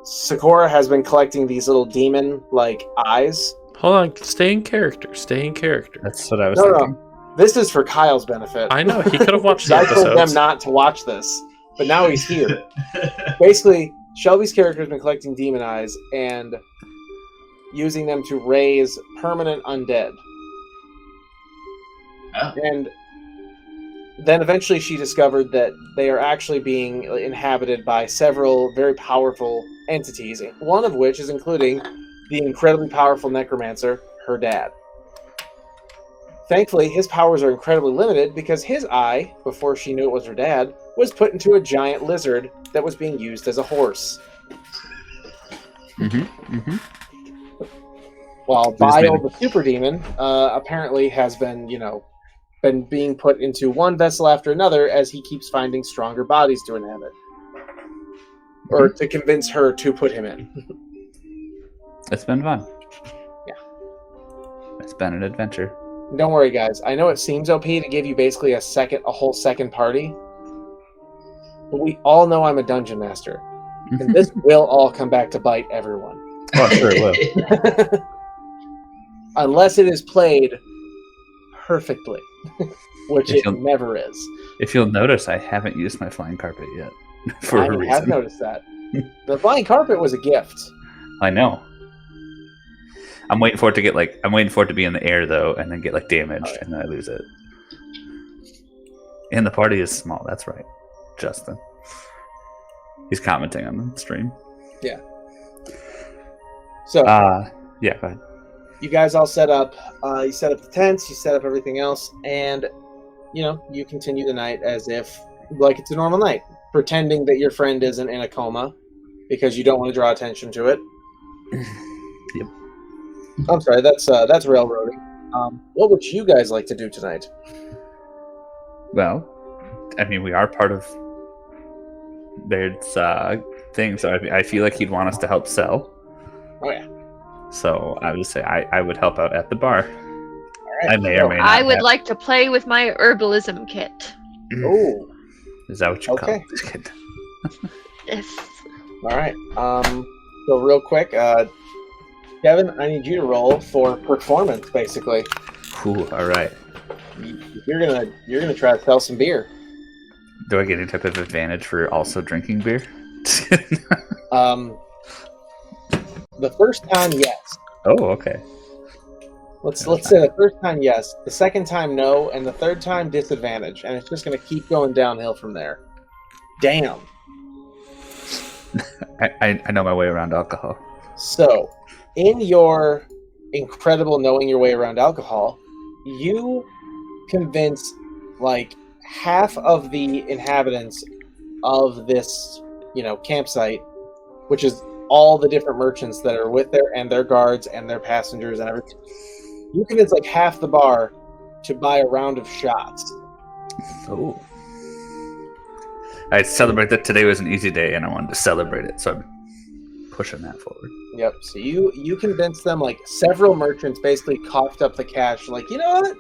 Sakura has been collecting these little demon-like eyes. Hold on, stay in character. Stay in character. That's what I was No. thinking. This is for Kyle's benefit. I know, he could have watched the I told them episodes. not to watch this, but now he's here. Basically, Shelby's character has been collecting demon eyes and using them to raise permanent undead. Oh. And then eventually she discovered that they are actually being inhabited by several very powerful entities, one of which is including the incredibly powerful necromancer, her dad. Thankfully, his powers are incredibly limited because his eye, before she knew it was her dad, was put into a giant lizard that was being used as a horse. While Bile, the super demon, apparently has been being put into one vessel after another as he keeps finding stronger bodies to inhabit. Or to convince her to put him in. It's been fun. Yeah. It's been an adventure. Don't worry, guys. I know it seems OP to give you basically a whole second party, but we all know I'm a dungeon master, and this will all come back to bite everyone. Oh, sure it will. Unless it is played perfectly, which If it you'll- never is. If you'll notice, I haven't used my flying carpet yet. For a I reason. have noticed that. The flying carpet was a gift. I know. I'm waiting for it to get I'm waiting for it to be in the air though, and then get damaged, and then I lose it. And the party is small. That's right, Justin. He's commenting on the stream. Yeah. So Yeah, go ahead. you guys all set up. You set up the tents. You set up everything else, and you continue the night as if like it's a normal night, pretending that your friend isn't in a coma because you don't want to draw attention to it. Yep. I'm sorry, that's railroading. What would you guys like to do tonight? Well, I mean, we are part of Baird's thing, so I feel like he'd want us to help sell. Oh yeah. So I would say I would help out at the bar. All right. I may or may not. I would have- like to play with my herbalism kit. Oh. Is that what you call Okay. this kid? Yes. All right. So real quick, Kevin, I need you to roll for performance. Basically, Ooh, all right. you're gonna try to sell some beer. Do I get any type of advantage for also drinking beer? The first time, yes. Oh, okay. Let's say the first time yes, the second time no, and the third time disadvantage, and it's just going to keep going downhill from there. Damn. I know my way around alcohol. So, in your incredible knowing your way around alcohol, you convince like half of the inhabitants of this, campsite, which is all the different merchants that are with their guards and their passengers and everything. You convince like half the bar to buy a round of shots. Oh. I celebrate that today was an easy day and I wanted to celebrate it, so I'm pushing that forward. Yep. So you convince them, like several merchants basically coughed up the cash, like, you know what?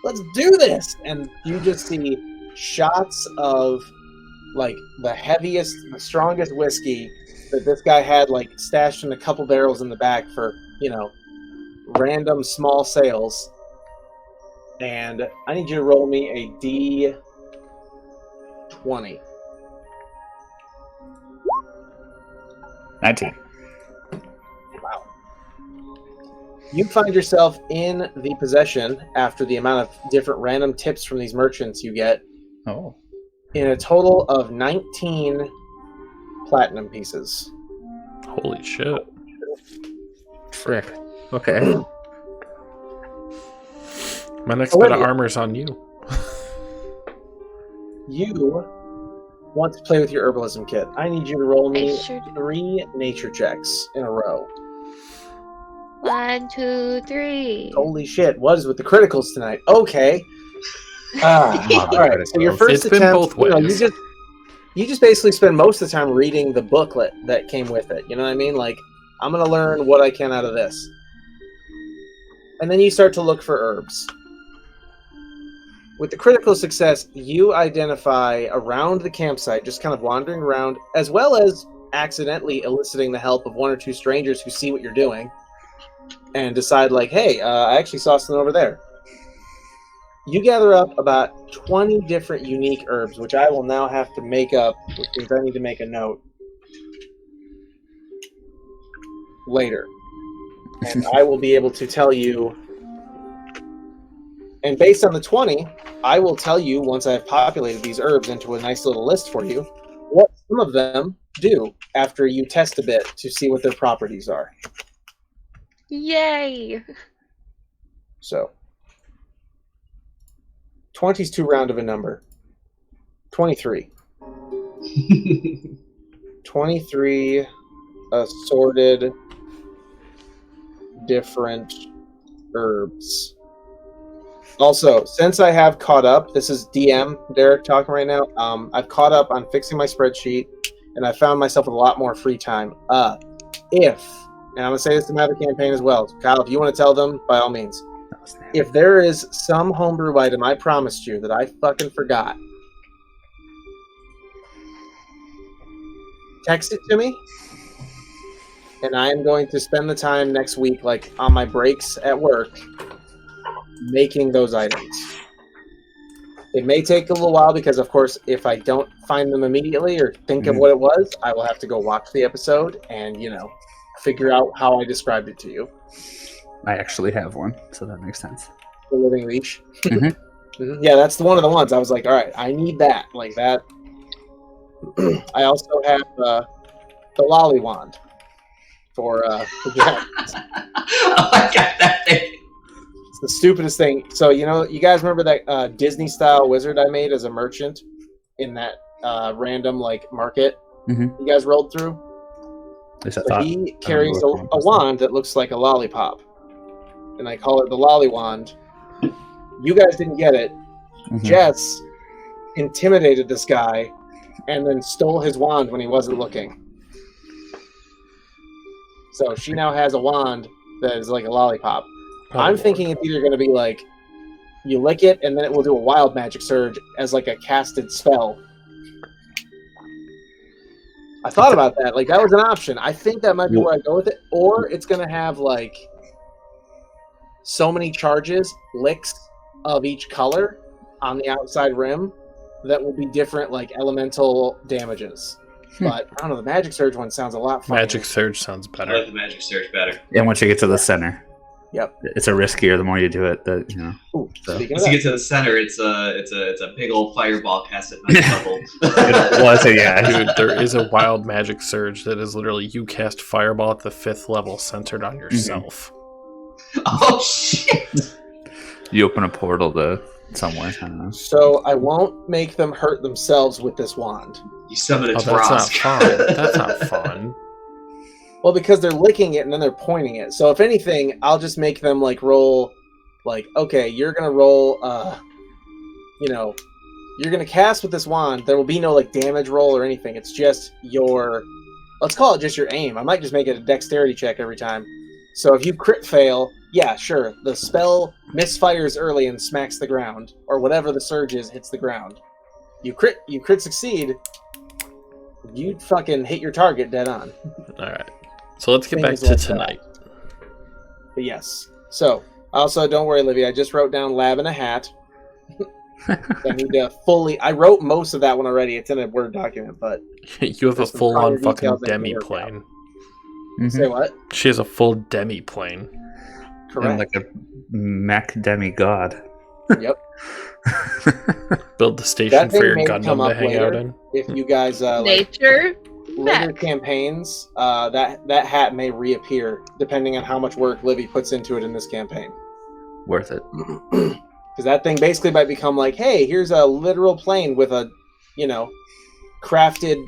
Let's do this. And you just see shots of like the heaviest, the strongest whiskey that this guy had like stashed in a couple barrels in the back for, random small sales. And I need you to roll me a D20. 19. Wow. You find yourself in the possession, after the amount of different random tips from these merchants you get, Oh. in a total of 19 platinum pieces. Holy shit. Frick. Okay. My next bit of armor's on you. You want to play with your herbalism kit. I need you to roll me I sure do. 3 nature checks in a row. 1, 2, 3. Holy shit, what is with the criticals tonight? Okay. Alright, so your first It's been attempt, both ways. you just basically spend most of the time reading the booklet that came with it. You know what I mean? Like, I'm going to learn what I can out of this. And then you start to look for herbs. With the critical success, you identify around the campsite, just kind of wandering around, as well as accidentally eliciting the help of 1 or 2 strangers who see what you're doing and decide, like, hey, I actually saw something over there. You gather up about 20 different unique herbs, which I will now have to make up, which means I need to make a note later. And I will be able to tell you, and based on the 20, I will tell you, once I've populated these herbs into a nice little list for you, what some of them do after you test a bit to see what their properties are. Yay! So, 20 is too round of a number. 23. 23 assorted different herbs. Also, since I have caught up, this is DM Derek talking right now. I've caught up on fixing my spreadsheet, and I found myself with a lot more free time. And I'm going to say this to my other campaign as well. Kyle, if you want to tell them, by all means. If there is some homebrew item I promised you that I fucking forgot, text it to me, and I am going to spend the time next week, like on my breaks at work, making those items. It may take a little while because, of course, if I don't find them immediately or think of what it was, I will have to go watch the episode and, figure out how I described it to you. I actually have one, so that makes sense. The Living Leash. Mhm. Yeah, that's one of the ones. I was like, all right, I need that. Like that. I also have the Lolly Wand for dragons. Oh, I got that thing. It's the stupidest thing. So, you guys remember that Disney-style wizard I made as a merchant in that random, market Mhm. you guys rolled through? At least I So thought. he carries a wand that looks like a lollipop. And I call it the Lolly Wand. You guys didn't get it. Mhm. Jess intimidated this guy and then stole his wand when he wasn't looking. So she now has a wand that is like a lollipop. I'm thinking it's either going to be like you lick it and then it will do a wild magic surge as like a casted spell. I thought about that. Like that was an option. I think that might be where I go with it. Or it's going to have like so many charges, licks of each color on the outside rim that will be different like elemental damages. But I don't know. The Magic Surge one sounds a lot funnier. Magic Surge sounds I better. like the Magic Surge better. And once you get to the center, Yep. it's a riskier the more you do it. Ooh, So. speaking of Once you that, get to the center, it's a big old fireball cast at night level. Well, so yeah, Dude, there is a wild Magic Surge that is literally you cast Fireball at the 5th level centered on yourself. Oh shit! you open a portal to somewhere. I don't know. so I won't make them hurt themselves with this wand. You summon a Oh, that's not Drosk. fun. That's not fun. Well, because they're licking it and then they're pointing it. So if anything, I'll just make them like roll, like, okay, you're gonna roll, you're gonna cast with this wand. There will be no like damage roll or anything. It's just your, let's call it just your aim. I might just make it a dexterity check every time. So if you crit fail, yeah, sure, the spell misfires early and smacks the ground, or whatever the surge is hits the ground. You crit succeed, you fucking hit your target dead on. Alright. So let's get back Things to like that. tonight. But yes. So, also, don't worry, Livy. I just wrote down lab in a hat. I need to fully... I wrote most of that one already. It's in a Word document, but... You have a There's some full-on finer fucking details I can work demi-plane. Say what? She has a full demi-plane. Correct. And like a mech demigod. Yep. Build the station That thing for your may come Gundam to up hang later. out in. If you guys Nature. later Mech. campaigns, that hat may reappear, depending on how much work Livy puts into it in this campaign. Worth it. Because that thing basically might become like, hey, here's a literal plane with a, crafted,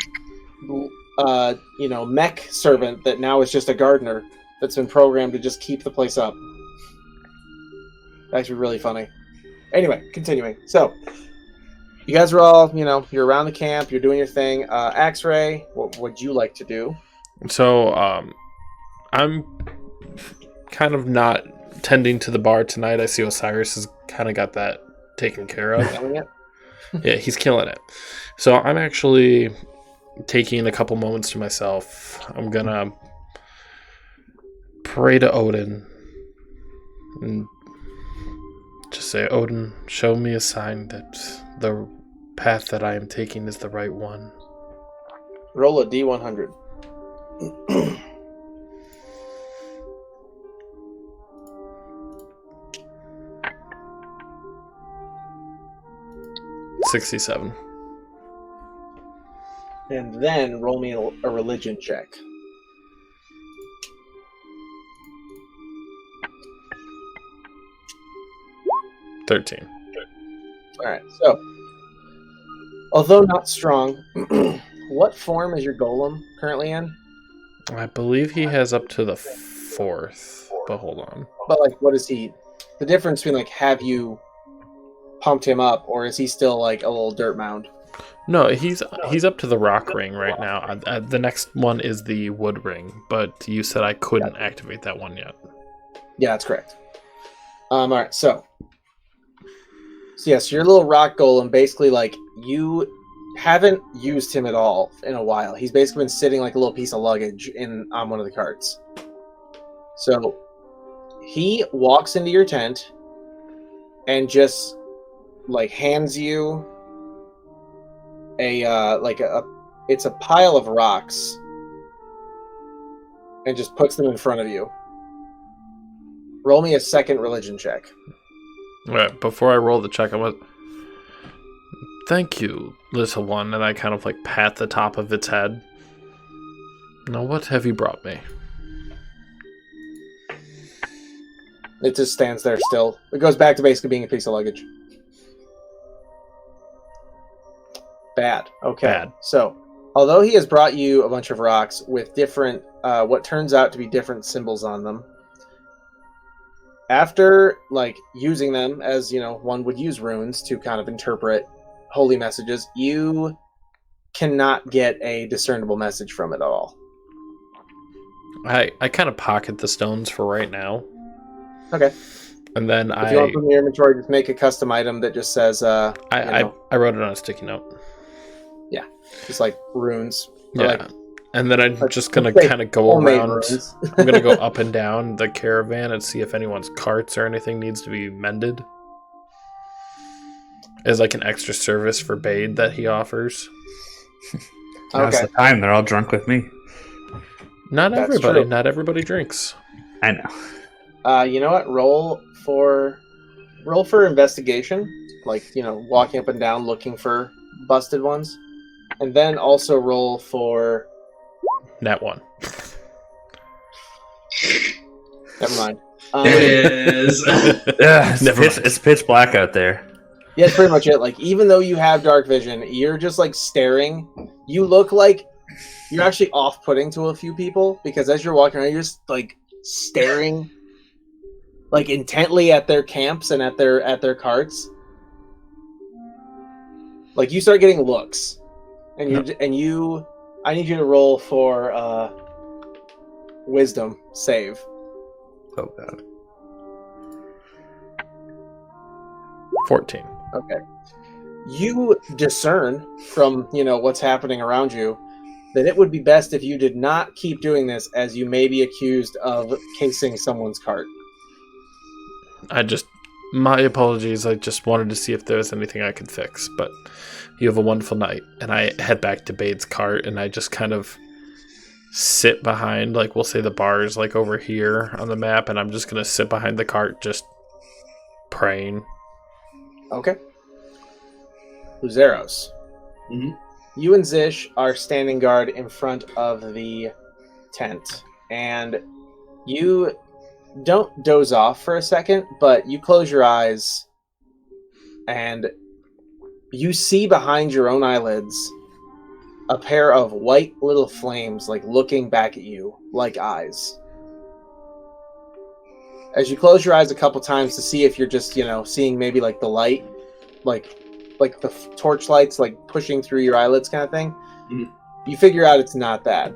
mech servant that now is just a gardener that's been programmed to just keep the place up. That's really funny. Anyway, continuing. So, you guys are all, you're around the camp, you're doing your thing. Axray, what would you like to do? So, I'm kind of not tending to the bar tonight. I see Osiris has kind of got that taken care of. Killing it? Yeah, he's killing it. So I'm actually taking a couple moments to myself. I'm gonna pray to Odin and just say, Odin, show me a sign that the path that I am taking is the right one. Roll a D100. 67. And then roll me a religion check. $13. Alright, so, although not strong, what form is your golem currently in? I believe he has up to the 4th, but hold on. But, what is he? The difference between, have you pumped him up, or is he still, a little dirt mound? No, he's up to the rock ring right now. The next one is the wood ring, but you said I couldn't activate that one yet. Yeah, that's correct. Alright, so yes, your little rock golem, basically, you haven't used him at all in a while. He's basically been sitting like a little piece of luggage on one of the carts. So, he walks into your tent and just, hands you it's a pile of rocks and just puts them in front of you. Roll me a second religion check. Alright, before I roll the check, I went, thank you, little one, and I kind of pat the top of its head. Now what have you brought me? It just stands there still. It goes back to basically being a piece of luggage. Bad. Okay. Bad. So, although he has brought you a bunch of rocks with different, what turns out to be different symbols on them, after, using them as, one would use runes to kind of interpret holy messages, you cannot get a discernible message from it at all. I kind of pocket the stones for right now. Okay. And then If you want to put in your inventory, just make a custom item that just says, I wrote it on a sticky note. just runes. Yeah. And then I'm just going to say kind of go homemade around. runes. I'm going to go up and down the caravan and see if anyone's carts or anything needs to be mended. As an extra service for Bade that he offers. Now's Okay. the time. They're all drunk with me. Not That's everybody. true. Not everybody drinks. I know. You know what? Roll for investigation, like walking up and down looking for busted ones, and then also roll for. That one. Never mind. There it is. Yeah, Never mind. it's pitch black out there. Yeah, it's pretty much it. Like, even though you have dark vision, you're just like staring. You look like you're actually off-putting to a few people because as you're walking around, you're just like staring, like intently at their camps and at their carts. Like you start getting looks, and you. I need you to roll for wisdom save. Oh god. 14. Okay. You discern from, what's happening around you that it would be best if you did not keep doing this as you may be accused of casing someone's cart. My apologies. I just wanted to see if there was anything I could fix, but you have a wonderful night. And I head back to Bade's cart, and I just kind of sit behind, like, we'll say the bar's like over here on the map, and I'm just going to sit behind the cart just praying. Okay. Luzeros. Mm-hmm. You and Zish are standing guard in front of the tent, and you don't doze off for a second, but you close your eyes, and you see behind your own eyelids a pair of white little flames, like looking back at you, like eyes. As you close your eyes a couple times to see if you're just, seeing maybe like the light, like the torch lights, like pushing through your eyelids kind of thing, you figure out it's not that.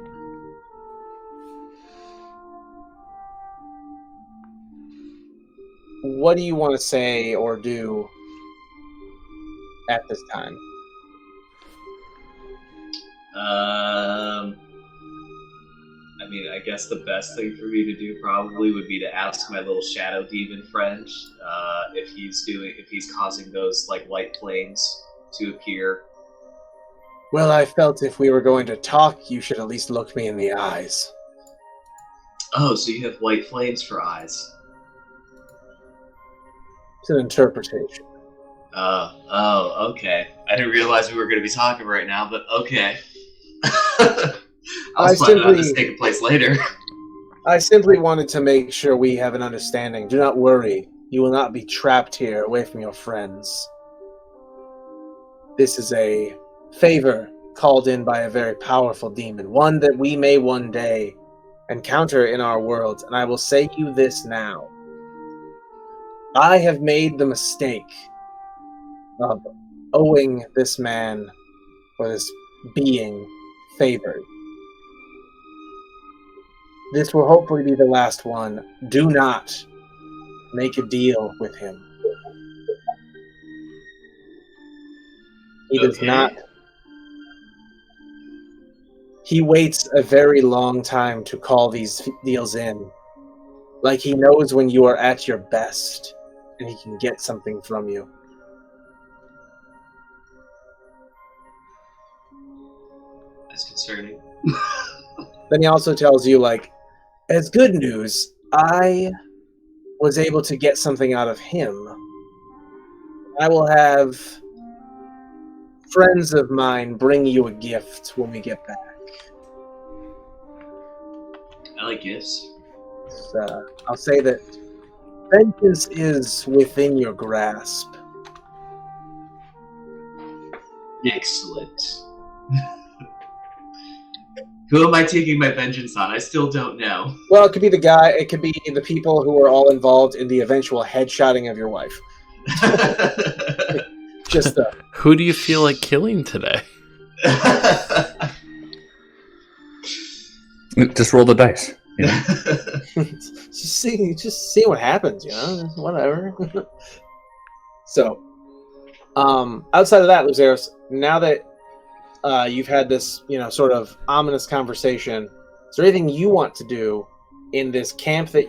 What do you want to say or do at this time? I guess the best thing for me to do probably would be to ask my little shadow demon friend if he's causing those like light flames to appear. Well, I felt if we were going to talk, you should at least look me in the eyes. Oh, so you have white flames for eyes. It's an interpretation. Oh, okay. I didn't realize we were going to be talking right now, but okay. I was planning on this taking place later. I simply wanted to make sure we have an understanding. Do not worry. You will not be trapped here away from your friends. This is a favor called in by a very powerful demon, one that we may one day encounter in our world, and I will say you this now. I have made the mistake of owing this man, or this being, favor. This will hopefully be the last one. Do not make a deal with him. He does not. He waits a very long time to call these deals in. Like he knows when you are at your best and he can get something from you. That's concerning. Then he also tells you, like, as good news, I was able to get something out of him. I will have friends of mine bring you a gift when we get back. I like gifts. I'll say that vengeance is within your grasp. Excellent. Who am I taking my vengeance on? I still don't know. Well, it could be the guy, it could be the people who are all involved in the eventual headshotting of your wife. Just Who do you feel like killing today? Just roll the dice. You know? just see what happens, whatever. So, outside of that, Luzeros, now that you've had this, sort of ominous conversation, is there anything you want to do in this camp that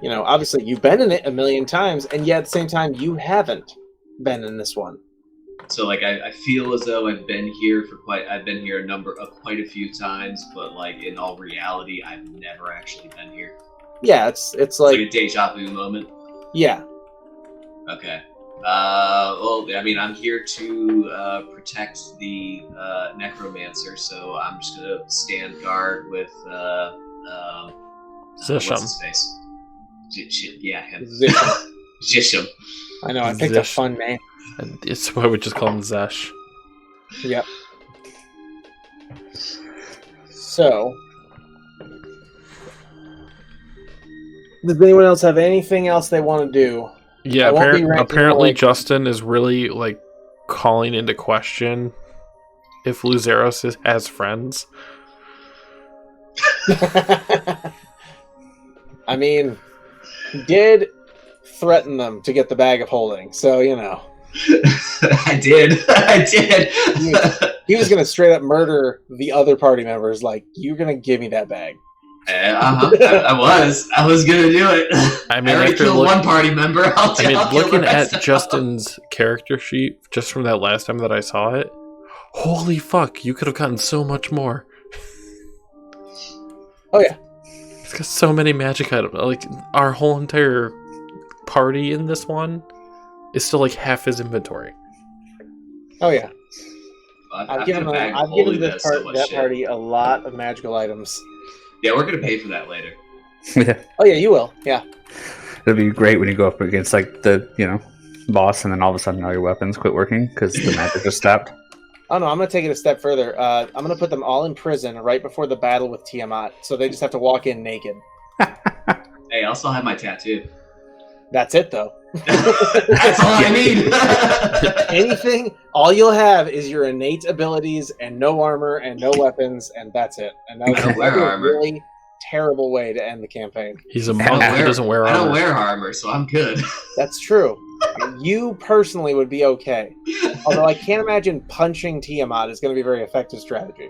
obviously you've been in it a million times, and yet at the same time you haven't been in this one? So like I feel as though I've been here quite a few times, but like in all reality, I've never actually been here. Yeah, it's Like like a deja vu moment. yeah. Okay. Well, I mean, I'm here to protect the necromancer, so I'm just gonna stand guard with what's Zisham. his face? Yeah, him. Zisham. Zisham. I know. I picked a Zish. fun name. And it's why we just call him Zesh. Yep. So, does anyone else have anything else they want to do? Yeah, I won't be ranking apparently like- Justin is really like calling into question if Luzeros has friends. I mean, he did threaten them to get the bag of holding, so you know. I did. He was gonna straight up murder the other party members. Like, you're gonna give me that bag. I was gonna do it. I mean, I already after killed one party member. I'll kill looking the at rest of them. Justin's character sheet just from that last time that I saw it, holy fuck, you could have gotten so much more. Oh yeah. It's got so many magic items. Like, our whole entire party in this one is still like half his inventory. Oh yeah. I've I've given that party a lot of magical items. Yeah, we're gonna pay for that later. Yeah. Oh yeah, you will. Yeah. It'll be great when you go up against like the boss, and then all of a sudden all your weapons quit working because the magic just stopped. Oh no, I'm gonna take it a step further. I'm gonna put them all in prison right before the battle with Tiamat, so they just have to walk in naked. Hey, I'll still have my tattoo. That's it though. That's all I need. Anything, all you'll have is your innate abilities and no armor and no weapons, and that's it. And that I don't wear a armor. really terrible way to end the campaign. He's a monk. He doesn't wear I armor. don't wear armor, so I'm good. That's true. You personally would be okay. Although I can't imagine punching Tiamat is going to be a very effective strategy.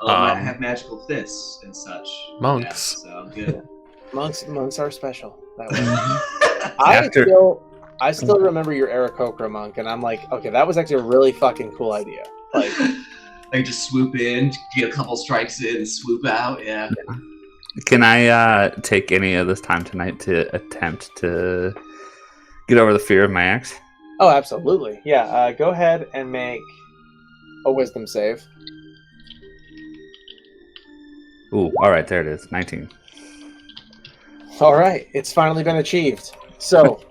I have magical fists and such. Monks. Yeah, so I'm good. Monks are special that way. I still remember your Aarakocra monk, and I'm like, okay, that was actually a really fucking cool idea. Like, I just swoop in, get a couple strikes in, and swoop out. Yeah. Can I take any of this time tonight to attempt to get over the fear of my axe? oh, absolutely. Yeah, go ahead and make a wisdom save. Ooh, all right, there it is, 19. All right, it's finally been achieved. So,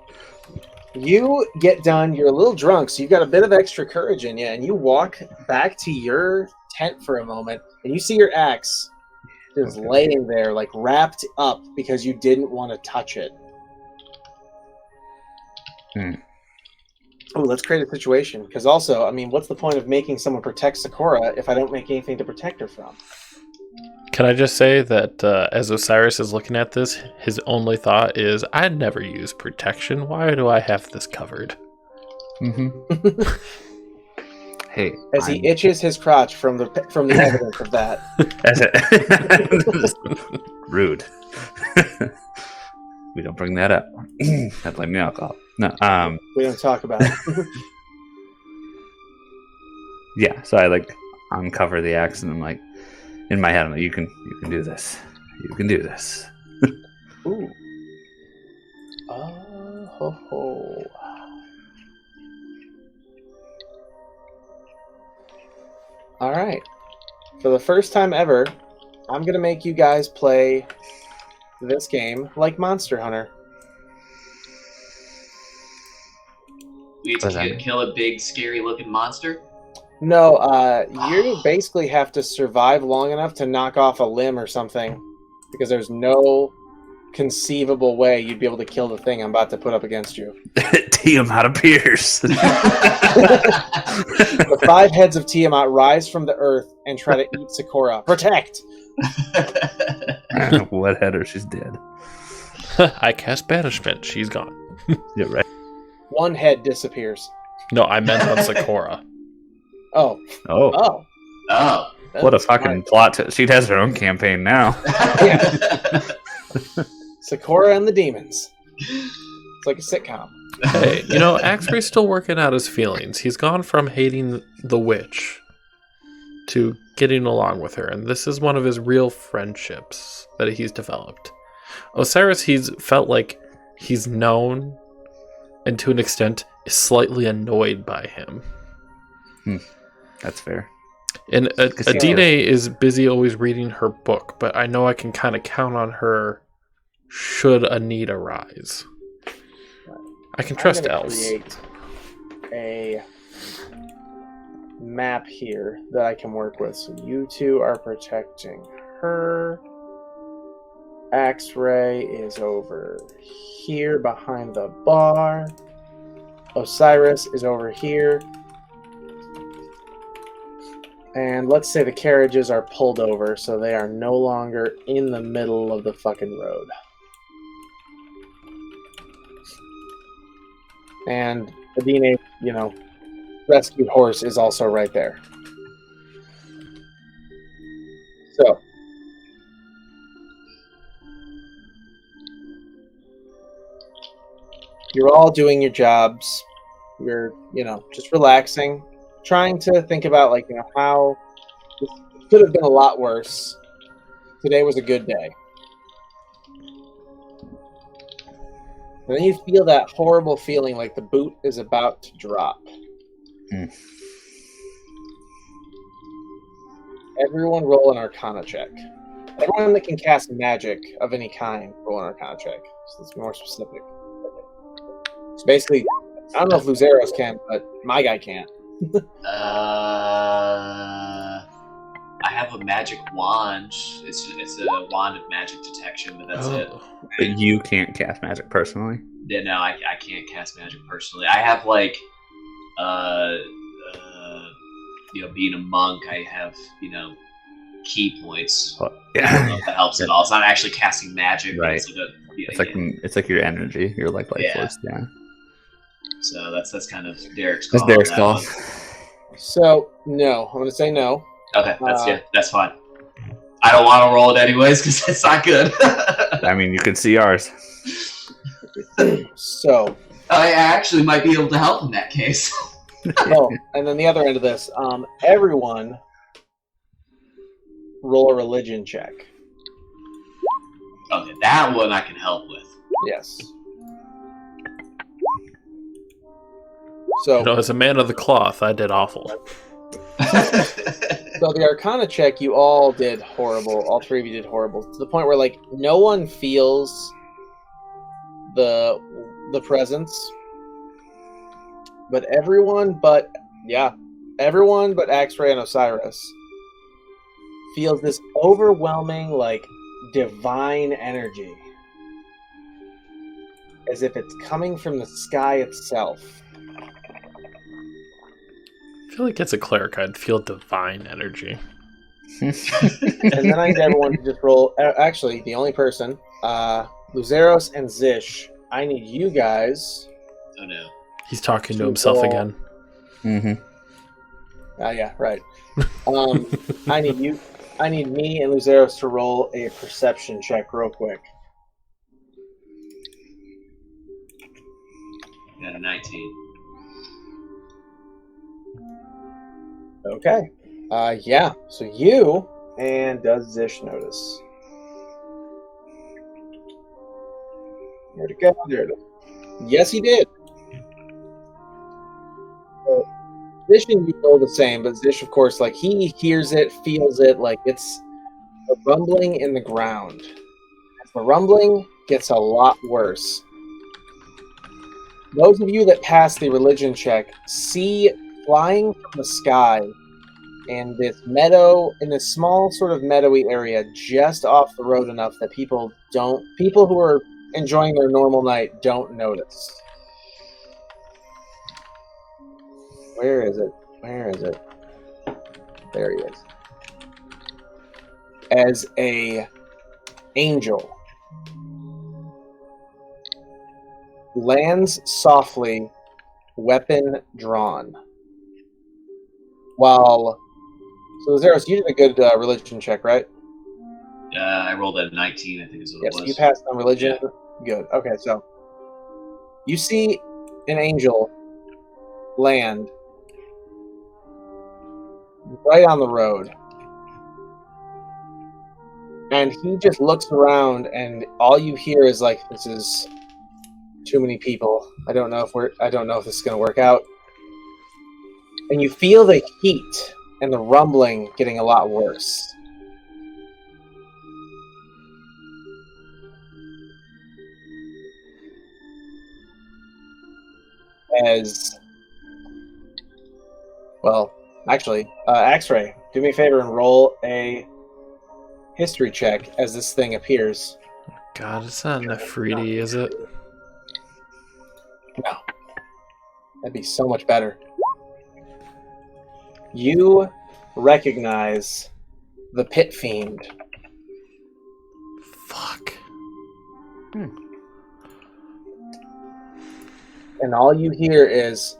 you get done, you're a little drunk, so you've got a bit of extra courage in you, and you walk back to your tent for a moment, and you see your axe just laying there, like wrapped up because you didn't want to touch it. Oh, let's create a situation, because also, I mean, what's the point of making someone protect Sakura if I don't make anything to protect her from? Can I just say that as Osiris is looking at this, his only thought is, I'd never use protection. Why do I have this covered? Mm-hmm. Hey, As he itches his crotch from the evidence of that. Rude. We don't bring that up. That's like me alcohol. No. We don't talk about it. Yeah. So I like uncover the axe, and I'm like, in my head, I'm like, you can do this. You can do this. Ooh. Oh, ho, ho. All right. For the first time ever, I'm going to make you guys play this game like Monster Hunter. We have to kill a big, scary-looking monster. No, you basically have to survive long enough to knock off a limb or something, because there's no conceivable way you'd be able to kill the thing I'm about to put up against you. Tiamat appears. The 5 heads of Tiamat rise from the earth and try to eat Sakura. Protect! What header? She's dead. I cast banishment. She's gone. Yeah, right. 1 head disappears. No, I meant on Sakura. Oh. Oh. Oh. Oh. What a fucking plot. She has her own campaign now. Yeah. Sakura and the Demons. It's like a sitcom. Hey, you know, Axbury's still working out his feelings. He's gone from hating the witch to getting along with her, and this is one of his real friendships that he's developed. Osiris, he's felt like he's known, and to an extent, is slightly annoyed by him. That's fair. And Adine is busy always reading her book, but I know I can kind of count on her should a need arise. I can trust elves. Create a map here that I can work with. So you two are protecting her. X-Ray is over here behind the bar. Osiris is over here. And let's say the carriages are pulled over, so they are no longer in the middle of the fucking road. And Adine, rescued horse is also right there. So, you're all doing your jobs. You're, just relaxing, trying to think about, how this could have been a lot worse. Today was a good day. And then you feel that horrible feeling like the boot is about to drop. Everyone roll an Arcana check. Everyone that can cast magic of any kind, roll an Arcana check. So it's more specific. So basically, I don't know if Luzeros can, but my guy can't. I have a magic wand. It's a wand of magic detection, but that's it. But you can't cast magic personally? Yeah, no, I can't cast magic personally. I have being a monk, I have key points. Well, I don't know if that helps at all. It's not actually casting magic, right? But It's like your energy, your life force. Yeah. So that's kind of Derek's call. That's Derek's call. So no, I'm going to say no. Okay, that's fine. I don't want to roll it anyways because it's not good. I mean, you can see ours. So I actually might be able to help in that case. And then the other end of this, everyone roll a religion check. Okay, that one I can help with. Yes. So, as a man of the cloth, I did awful. So the Arcana check, you all did horrible. All three of you did horrible to the point where no one feels the presence, but everyone but X-Ray and Osiris feels this overwhelming divine energy, as if it's coming from the sky itself. I feel like it's a cleric. I'd feel divine energy. And then I need everyone to just roll. Actually, the only person, Luzeros and Zish, I need you guys. Oh no. He's talking to himself again. Mm-hmm. Yeah, right. I need me and Luzeros to roll a perception check real quick. Got a 19. Okay. Yeah. So you and does Zish notice? Where'd it go? There it is. Yes, he did. So, Zish and you roll the same, but Zish, of course, he hears it, feels it, it's a rumbling in the ground. As the rumbling gets a lot worse. Those of you that pass the religion check see flying from the sky in this meadow, in this small sort of meadowy area just off the road enough that people who are enjoying their normal night don't notice. Where is it? There he is. As a angel lands softly, weapon drawn. So Zeros, you did a good religion check, right? I rolled a 19, I think is what it was. Yes, you passed on religion. Yeah. Good. Okay, so you see an angel land right on the road. And he just looks around, and all you hear is like, "This is too many people. I don't know if this is going to work out." And you feel the heat and the rumbling getting a lot worse. X-Ray, do me a favor and roll a history check as this thing appears. God, it's not Nefriti, is it? No. That'd be so much better. You recognize the Pit Fiend. Fuck. And all you hear is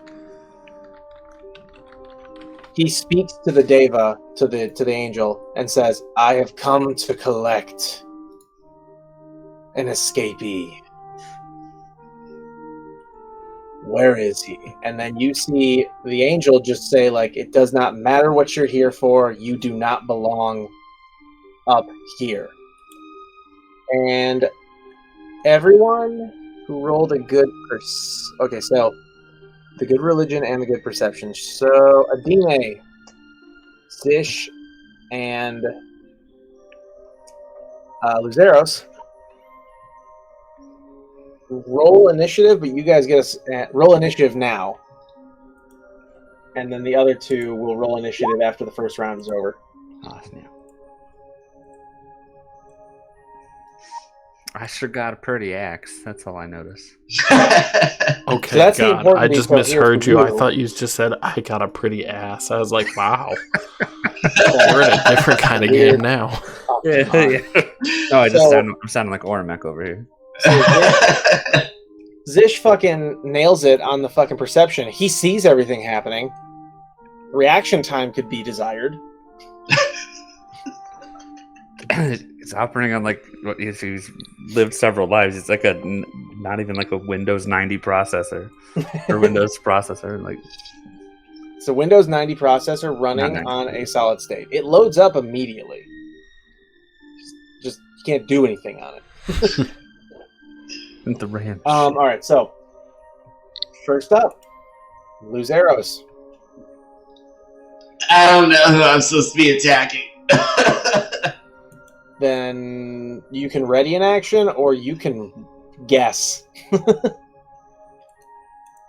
he speaks to the Deva, to the angel, and says, "I have come to collect an escapee. Where is he?" And then you see the angel just say, like, "It does not matter what you're here for. You do not belong up here." And everyone who rolled a good okay, so the good religion and the good perception. So Adine, Zish, and Luzeros roll initiative, but you guys get us roll initiative now, and then the other two will roll initiative after the first round is over. Oh, snap. I sure got a pretty axe. That's all I notice. Okay, So that's the God, important I just detail here misheard for you. I you. thought you just said I got a pretty ass. I was like, wow. We're in a different kind of game now. Yeah. No, I'm sounding like Ormac over here. So Zish fucking nails it on the fucking perception. He sees everything happening. Reaction time could be desired. It's operating on like if he's lived several lives. It's like not even like a Windows 90 processor or Windows processor. Like it's a Windows 90 processor running on a solid state. It loads up immediately. Just you can't do anything on it. the ranch. All right, so first up, lose arrows. I don't know who I'm supposed to be attacking. Then you can ready an action, or you can guess.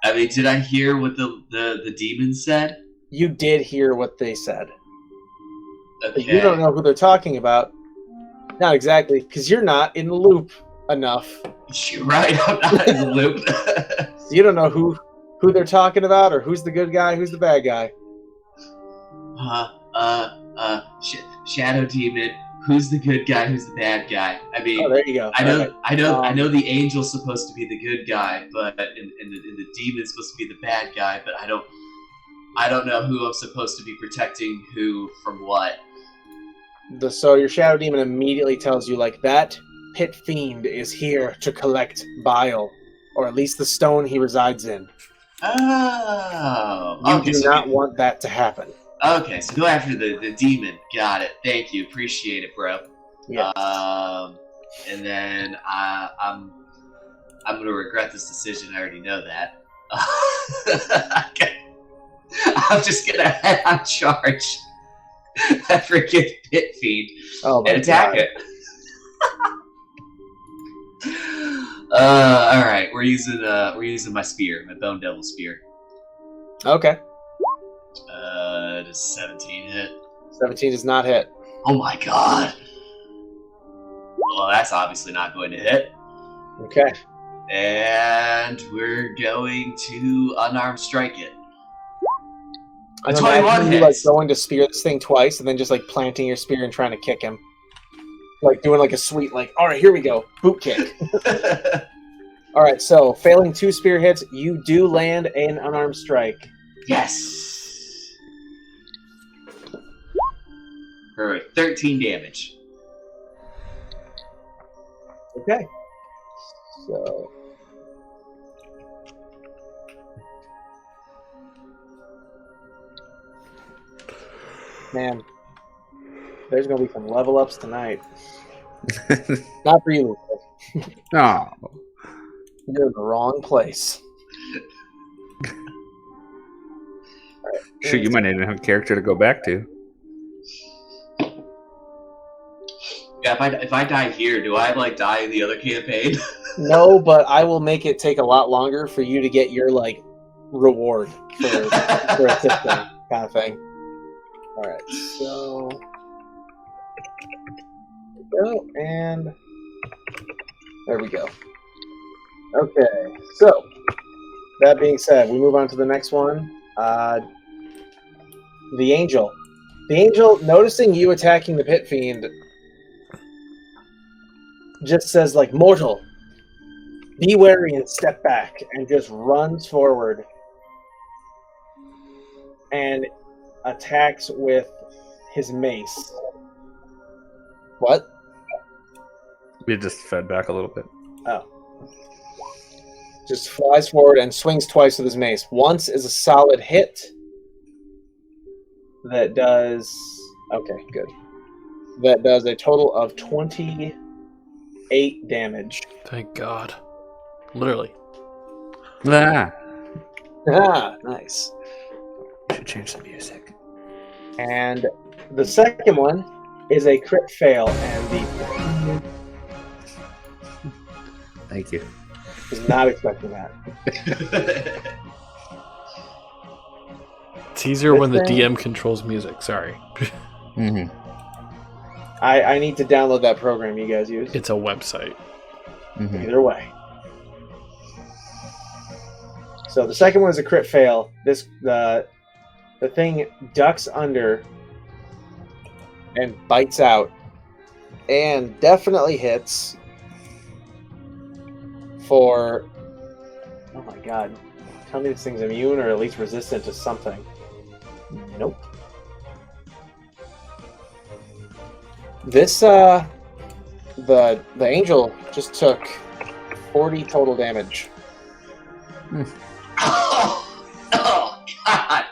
I mean, did I hear what the demon said? You did hear what they said. Okay. But you don't know who they're talking about. Not exactly, because you're not in the loop enough. You're right, I'm not in the loop. You don't know who they're talking about, or who's the good guy, who's the bad guy. Shadow demon. Who's the good guy? Who's the bad guy? I mean, there you go. I know. Right. I know the angel's supposed to be the good guy, but and the demon's supposed to be the bad guy. But I don't know who I'm supposed to be protecting who from what. So your shadow demon immediately tells you, like, that Pit Fiend is here to collect Bile, or at least the stone he resides in. Oh, you do not want that to happen. Okay, so go after the demon. Got it. Thank you. Appreciate it, bro. Yeah. And then I'm gonna regret this decision. I already know that. Okay. I'm just gonna head on charge that freaking Pit Fiend and attack it. All right, we're using my spear, my Bone Devil spear. Okay. Does 17 hit? 17 does not hit. Oh my god. Well, that's obviously not going to hit. Okay. And we're going to unarmed strike it. A 21 hits. You like going to spear this thing twice, and then just like planting your spear and trying to kick him, like doing like a sweet like. All right, here we go, boot kick. All right, so failing 2 spear hits, you do land an unarmed strike. Yes. For 13 damage. Okay. So Man, there's gonna be some level ups tonight. Not for you, Lucas. Oh. You're in the wrong place. Right. Shoot, you might not even have a character to go back to. Yeah, if I die here, do I like die in the other campaign? No, but I will make it take a lot longer for you to get your like reward for assisting kind of thing. All right, so there we go, and there we go. Okay, so that being said, we move on to the next one. The angel. The angel, noticing you attacking the pit fiend, just says like, "Mortal, be wary and step back," and just runs forward and attacks with his mace. What? We just fed back a little bit. Oh. Just flies forward and swings twice with his mace. Once is a solid hit. That does... Okay, good. That does a total of 28 damage. Thank God. Literally. Ah. Ah, nice. Should change the music. And the second one is a crit fail, and the Thank you. was not expecting that. It's easier when the This thing- DM controls music. Sorry. Mm-hmm. I need to download that program you guys use. It's a website. Mm-hmm. Either way. So the second one is a crit fail. The thing ducks under and bites out and definitely hits for... Oh my god. Tell me this thing's immune or at least resistant to something. Nope. This, the angel just took 40 total damage. Oh, God!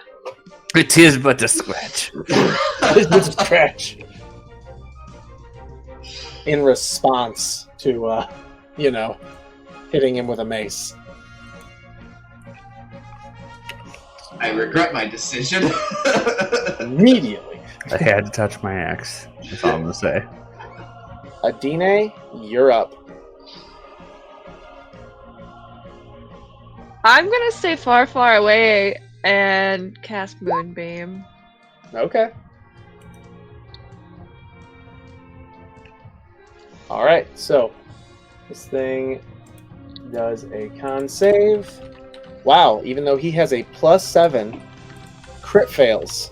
It is but a scratch. This is a scratch. In response to, hitting him with a mace. I regret my decision. Immediately. I had to touch my axe. That's all I'm gonna say. Adine, you're up. I'm gonna stay far, far away and cast Moonbeam. Okay. Alright, so this thing does a con save. Wow, even though he has a +7, crit fails.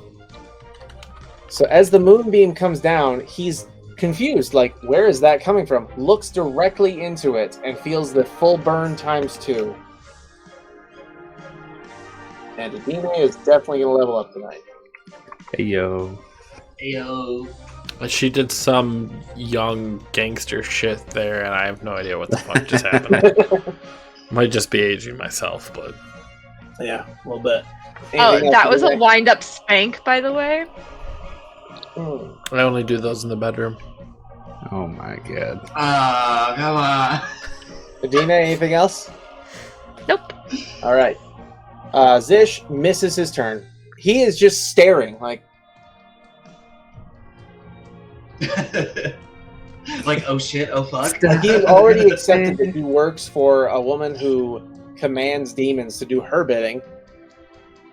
So as the moonbeam comes down, he's confused, like, where is that coming from? Looks directly into it and feels the full burn ×2. And Adine is definitely going to level up tonight. Hey yo. Ayo. She did some young gangster shit there, and I have no idea what the fuck just happened. Might just be aging myself, but Yeah, a little bit. Oh, Anything else that to was do a there? wind-up spank, by the way. I only do those in the bedroom. Oh my god. Ah, come on. Adina, anything else? Nope. All right. Zish misses his turn. He is just staring, like, Like, oh shit, oh fuck. he's already accepted that he works for a woman who commands demons to do her bidding.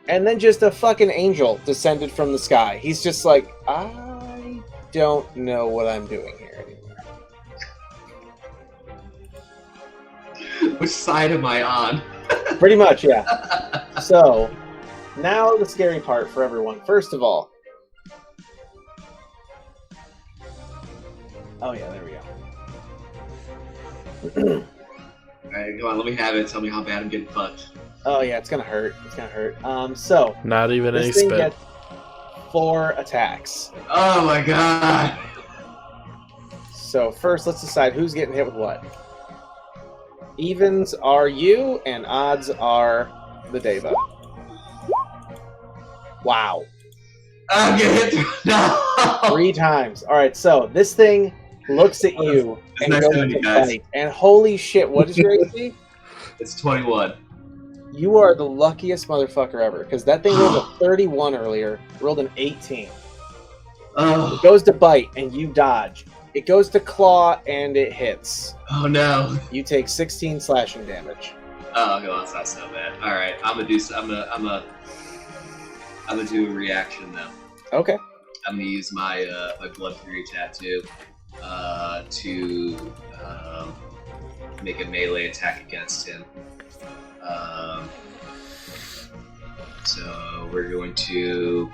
And then just a fucking angel descended from the sky. He's just like, I don't know what I'm doing here anymore. Which side am I on? Pretty much, yeah. So, now the scary part for everyone. First of all, oh yeah, there we go. Alright, come on, let me have it. Tell me how bad I'm getting fucked. Oh yeah, it's gonna hurt. It's gonna hurt. So Not even any this thing spit. gets 4 attacks. Oh my god! So first, let's decide who's getting hit with what. Evens are you, and odds are the Deva. Wow. I'm gonna hit. No. 3 times. All right, so this thing looks at you It's and nice goes knowing to you guys. bite. And holy shit, what is your AC? It's 21. You are the luckiest motherfucker ever, because that thing rolled a 31 earlier, rolled an 18. Oh. It goes to bite, and you dodge. It goes to claw, and it hits. Oh no. You take 16 slashing damage. Oh no, that's not so bad. All right, I'm gonna do a reaction now. Okay. I'm gonna use my my Blood Fury tattoo to make a melee attack against him. So we're going to.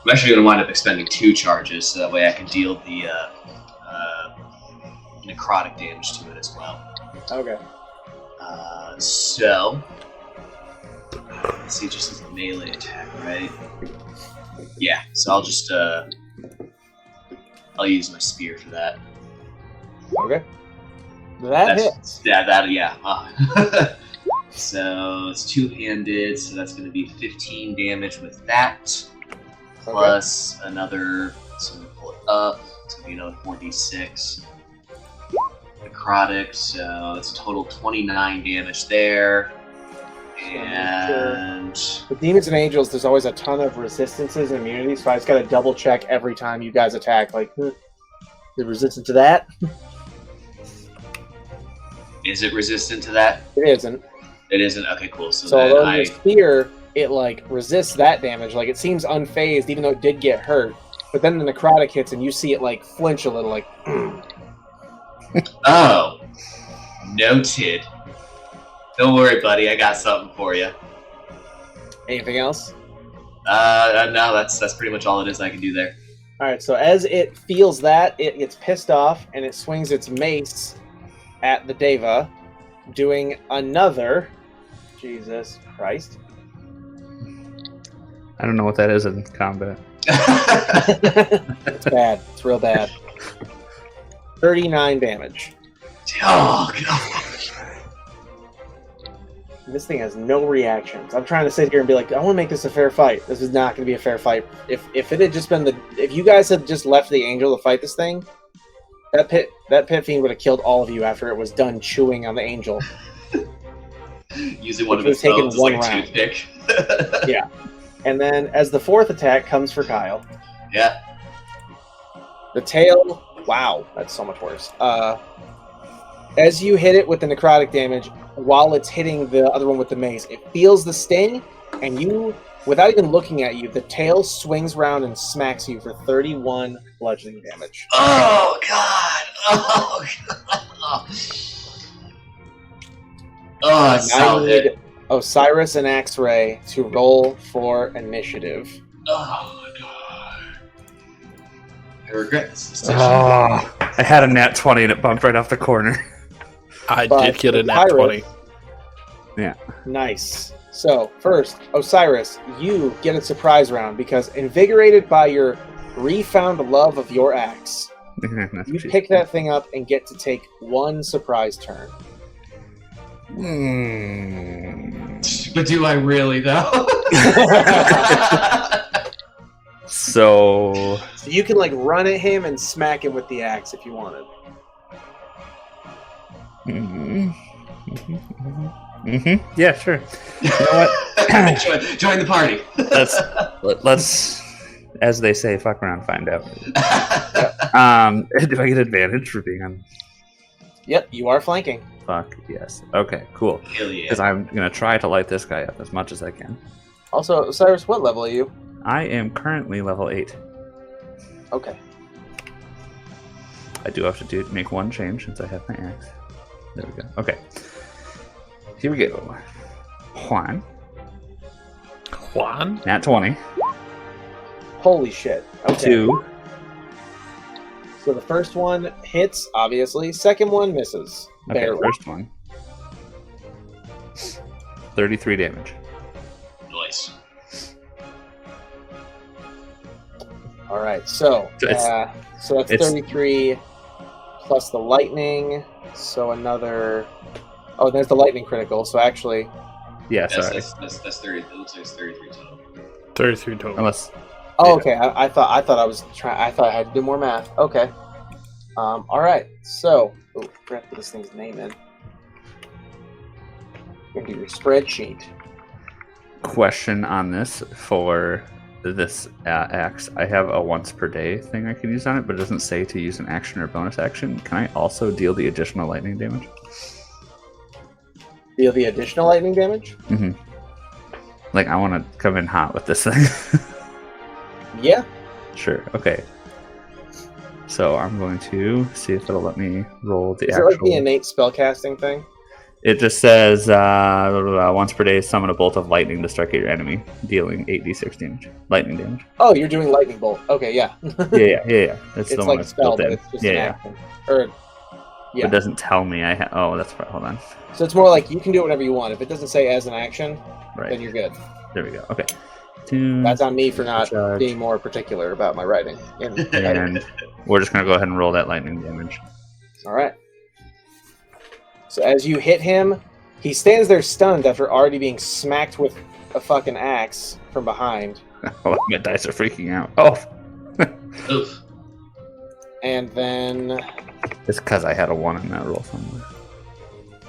I'm actually going to wind up expending 2 charges, so that way I can deal the necrotic damage to it as well. Okay. So let's see, just as a melee attack, right? Yeah. So I'll just I'll use my spear for that. Okay. That hits. Yeah. So it's 2-handed, so that's going to be 15 damage with that, plus another. So we pull it up. It's going to be another 4d6. Necrotic, so it's a total 29 damage there. And with demons and angels, there's always a ton of resistances and immunities, so I just got to double check every time you guys attack. Like, is it resistant to that? is it resistant to that? It isn't. It isn't? Okay, cool. So So then although your spear, it like resists that damage. Like it seems unfazed, even though it did get hurt. But then the necrotic hits, and you see it like flinch a little, like. Oh, noted. Don't worry, buddy. I got something for you. Anything else? No. That's pretty much all it is I can do there. All right. So as it feels that, it gets pissed off, and it swings its mace at the Deva, doing another. Jesus Christ! I don't know what that is in combat. It's bad. It's real bad. 39 damage. Oh god. This thing has no reactions. I'm trying to sit here and be like, I want to make this a fair fight. This is not going to be a fair fight. If it had just been if you guys had just left the angel to fight this thing, that pit fiend would have killed all of you after it was done chewing on the angel. Using one of Which his was taken bones as one like a round. toothpick. Yeah. And then as the 4th attack comes for Kyle, Yeah. the tail. Wow, that's so much worse. As you hit it with the necrotic damage, while it's hitting the other one with the mace, it feels the sting, and you, without even looking at you, the tail swings around and smacks you for 31 bludgeoning damage. Oh god. Oh god. Oh, it's I solid. need Osiris and X-Ray to roll for initiative. Oh my god. I regret this decision. Oh, I had a nat 20 and it bumped right off the corner. I But did get a the nat pirate- 20. Nice. So, first, Osiris, you get a surprise round because invigorated by your refound love of your axe, you pick that thing up and get to take 1 surprise turn. But do I really though? So So you can like run at him and smack him with the axe if you wanted. Yeah, sure. You know what? Join the party. Let's, as they say, fuck around, find out. Do I get advantage for being on? Yep, you are flanking. Fuck yes. Okay, cool. Hell yeah. Because I'm gonna try to light this guy up as much as I can. Also, Osiris, what level are you? I am currently level 8. Okay. I do have to make 1 change since I have my axe. There we go. Okay. Here we go. Juan. Nat 20. Holy shit. Okay. 2. So the first one hits, obviously. Second one misses. Okay, Barely. first one. 33 damage. Nice. All right, so that's 33 plus the lightning, so another. Oh, there's the lightning critical. So actually, Yeah, That's sorry. 30. It looks like it's 33 total. 33 total. Unless Oh, okay. I thought I was trying. I thought I had to do more math. Okay. All right. So, I forgot to put this thing's name in. You're gonna do your spreadsheet. Question on this for this axe. I have a once per day thing I can use on it, but it doesn't say to use an action or bonus action. Can I also deal the additional lightning damage? Deal the additional lightning damage? Mm-hmm. Like, I want to come in hot with this thing. Yeah. Sure. Okay. So I'm going to see if it'll let me roll the Is actual... it like the innate spellcasting thing? It just says once per day summon a bolt of lightning to strike at your enemy, dealing 8d6 damage. Lightning damage. Oh, you're doing lightning bolt. Okay, yeah. Yeah. That's It's the one like that's spell, built but in. it's just an action. Or, yeah. It doesn't tell me I oh, that's right. Hold on. So it's more like you can do it whenever you want. If it doesn't say as an action, Right. then you're good. There we go. Okay. 2. That's on me for not charge. being more particular about my writing. And we're just going to go ahead and roll that lightning damage. All right. So as you hit him, he stands there stunned after already being smacked with a fucking axe from behind. Oh, my dice are freaking out. Oh! Oof. And then... It's because I had a 1 in that roll somewhere.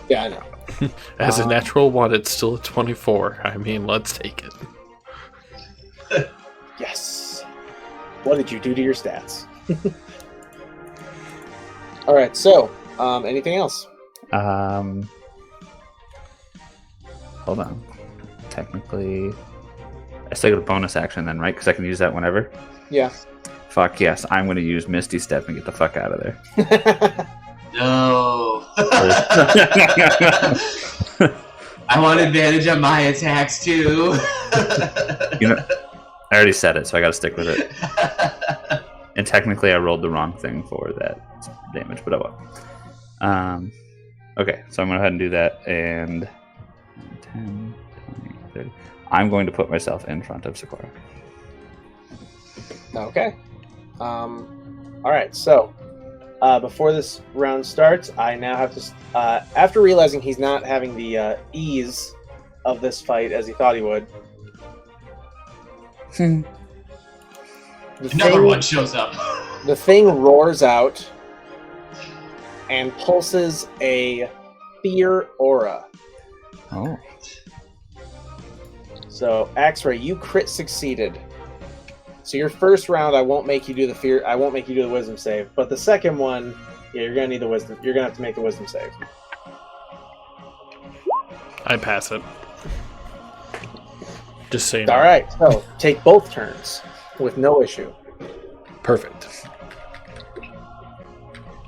Yeah, I know. As a natural 1, it's still a 24. I mean, let's take it. Yes. What did you do to your stats? All right, so, anything else? Hold on. Technically, I still get a bonus action then, right? Because I can use that whenever. Yeah. Fuck yes, I'm going to use Misty Step and get the fuck out of there. No. I want advantage on my attacks too. You know, I already said it, so I got to stick with it. And technically, I rolled the wrong thing for that damage, but oh well. Okay, so I'm going to go ahead and do that, and 10, 20, 30. I'm going to put myself in front of Sakura. Okay. All right, so before this round starts, I now have to, after realizing he's not having the ease of this fight as he thought he would. Another one shows up. The thing roars out and pulses a fear aura. Oh. So, Axray, you crit succeeded. So your first round, I won't make you do the fear. I won't make you do the wisdom save. But the second one, yeah, you're gonna need the wisdom. You're gonna have to make the wisdom save. I pass it. Just so you know. All right. So take both turns with no issue. Perfect.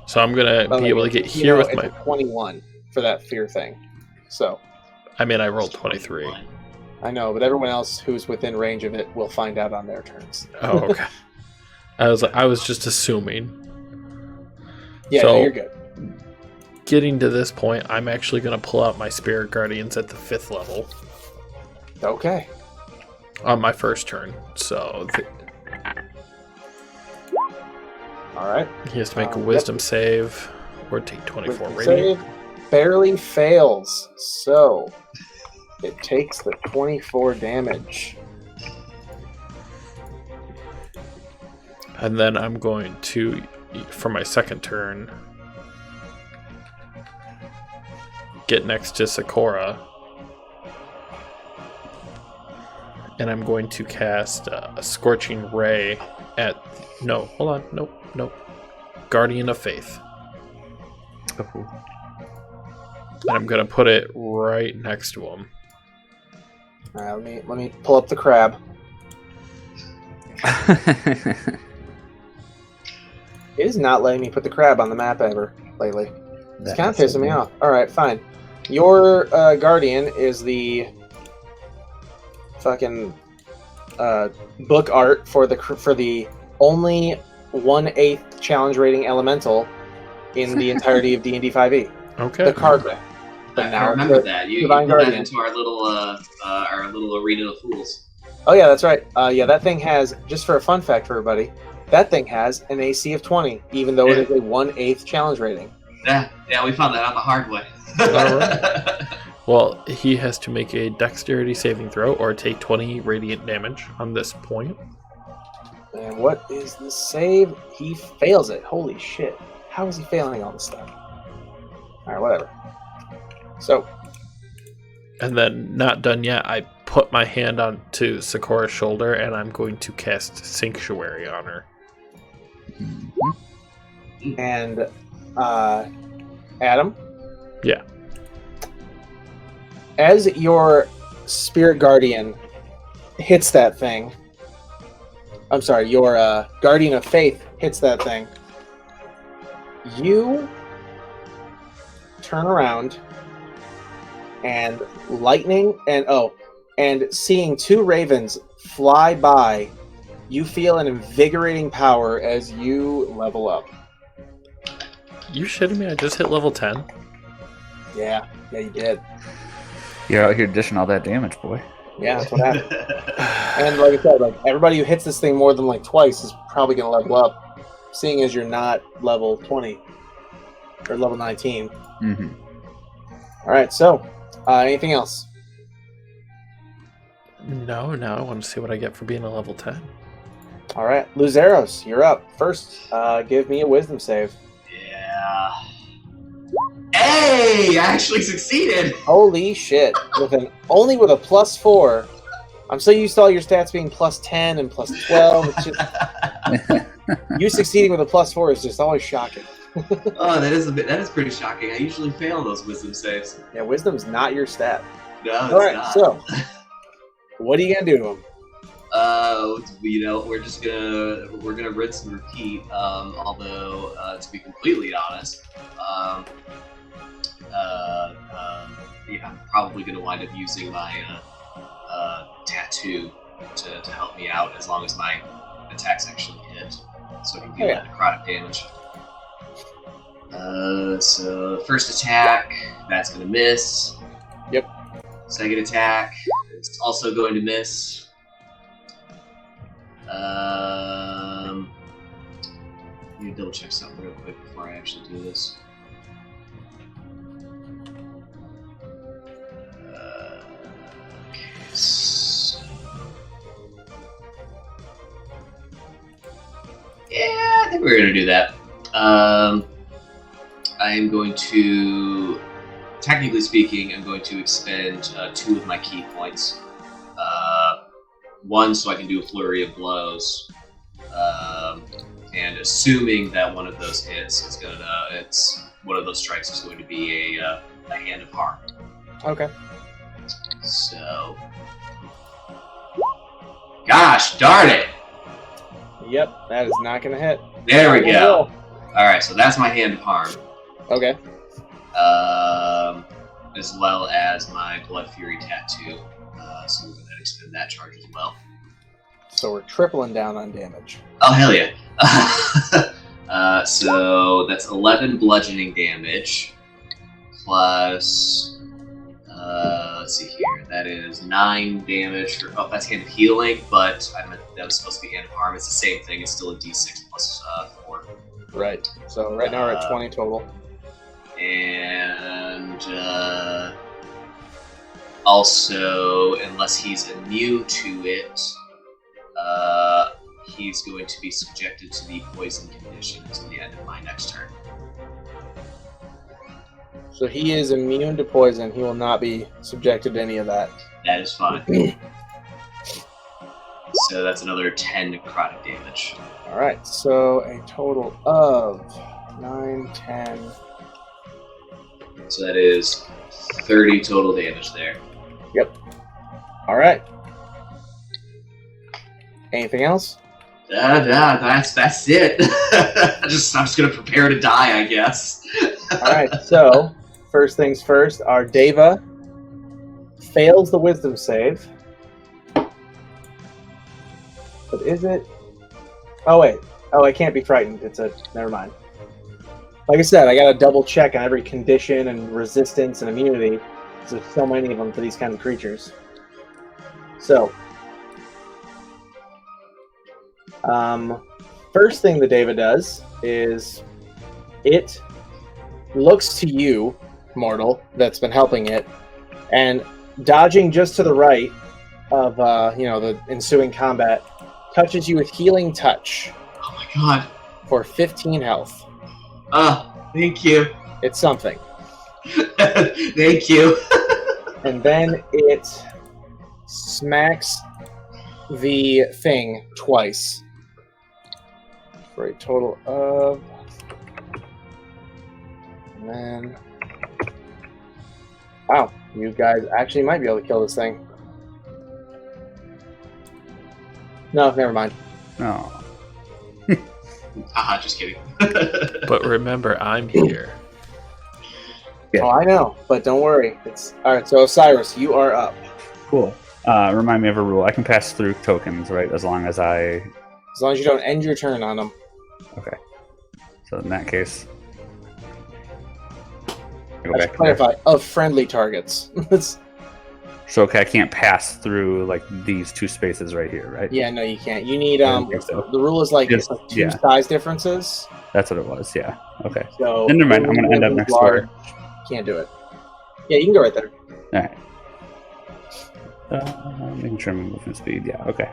So I'm gonna be able to get here with it's my. a 21 for that fear thing. So. I mean, I rolled 23. I know, but everyone else who's within range of it will find out on their turns. Oh, okay. I was just assuming. Yeah, so, no, you're good. Getting to this point, I'm actually going to pull out my Spirit Guardians at the 5th level Okay. on my first turn. So All right. he has to make a Wisdom save or take 24 Wisdom radiant. save barely fails, so it takes the 24 damage. And then I'm going to, for my second turn, get next to Sakura. And I'm going to cast a Scorching Ray at... No, hold on. Nope. Guardian of Faith. Oh. And I'm going to put it right next to him. All right, let me pull up the crab. It is not letting me put the crab on the map ever lately. It's kind of pissing me off. All right, fine. Your guardian is the fucking book art for the only 1/8 challenge rating elemental in the entirety of D&D 5e. Okay. The card. I remember that. You Divine put that Guardian. into our little arena of fools. Oh yeah, that's right. Yeah, that thing has, just for a fun fact for everybody, that thing has an AC of 20, even though it is a 1/8 challenge rating. Yeah, we found that out the hard way. All right. Well, he has to make a dexterity saving throw or take 20 radiant damage on this point. And what is the save? He fails it. Holy shit. How is he failing all this stuff? Alright, whatever. So. And then, not done yet, I put my hand onto Sakura's shoulder and I'm going to cast Sanctuary on her. And, Adam? Yeah. As your spirit guardian hits that thing, I'm sorry, your guardian of faith hits that thing, you turn around and lightning and seeing two ravens fly by, you feel an invigorating power as you level up. You shitting me? I just hit level 10? Yeah, you did. You're out here dishing all that damage, boy. Yeah, that's what happened. And like I said, like everybody who hits this thing more than like twice is probably going to level up, seeing as you're not level 20 or level 19. Mm-hmm. All right, so anything else? No, I want to see what I get for being a level 10. All right, Luzeros, you're up. First, give me a wisdom save. Yeah. Hey! I actually succeeded! Holy shit. Only with a +4. I'm so used to all your stats being +10 and +12. It's just, you succeeding with a +4 is just always shocking. Oh, that is pretty shocking. I usually fail those wisdom saves. Yeah, wisdom's not your stat. No, it's All right, not. so what are you gonna do to him? We're gonna rinse and repeat. Although, to be completely honest, yeah, I'm probably gonna wind up using my tattoo to help me out as long as my attacks actually hit, so I can do that necrotic damage. So first attack, that's gonna miss. Yep. Second attack, it's also going to miss. Let me double check something real quick before I actually do this. Okay. So... yeah, I think we're gonna do that. I am going to, technically speaking, I'm going to expend 2 of my key points. One, so I can do a flurry of blows, and assuming that one of those hits, it's one of those strikes is going to be a hand of harm. Okay. So, gosh darn it! Yep, that is not gonna hit. There we go. All right, so that's my hand of harm. Okay. As well as my Blood Fury tattoo. So we're going to expend that charge as well. So we're tripling down on damage. Oh, hell yeah. So that's 11 bludgeoning damage. Plus, let's see here. That is 9 damage. That's hand of healing, but that was supposed to be hand of harm. It's the same thing. It's still a d6 plus 4. Right. So right now we're at 20 total. And also, unless he's immune to it, he's going to be subjected to the poison condition until the end of my next turn. So he is immune to poison. He will not be subjected to any of that. That is fine. So that's another 10 necrotic damage. Alright, so a total of 9, 10... So that is 30 total damage there. Yep. Alright. Anything else? That's it. I'm just gonna prepare to die, I guess. Alright, so first things first, our Deva fails the wisdom save. But is it? Oh wait. Oh, I can't be frightened. Never mind. Like I said, I gotta double check on every condition and resistance and immunity, because there's so many of them for these kind of creatures. So, first thing the Deva does is it looks to you, mortal, that's been helping it, and dodging just to the right of the ensuing combat, touches you with Healing Touch Oh my god. for 15 health. Thank you. It's something. Thank you. And then it smacks the thing twice for a total of... And then... Wow, you guys actually might be able to kill this thing. No, never mind. Oh. Haha, just kidding. But remember, I'm here. Yeah. Oh, I know, but don't worry. It's alright, so Osiris, you are up. Cool. Remind me of a rule. I can pass through tokens, right? As long as As long as you don't end your turn on them. Okay. So in that case... I go I should back to clarify, of friendly targets. So okay, I can't pass through like these two spaces right here, right? Yeah, no, you can't. You need, I don't think so. the rule is like, Yes, it's like two yeah. size differences. That's what it was, yeah. Okay. So, Then never mind, I'm gonna end up next large, door. Can't do it. Yeah, you can go right there. Alright. Making sure I'm moving speed, yeah, okay.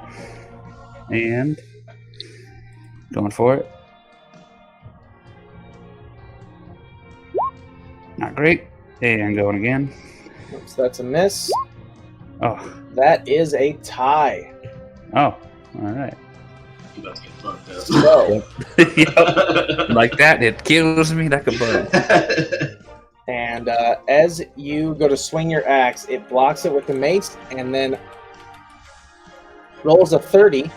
And going for it. Not great. And going again. Oops, that's a miss. Oh. That is a tie. Oh. Alright. You about to get fucked up. So, Yep. Like that, it kills me like a bug. and as you go to swing your axe, it blocks it with the mace and then rolls a 30.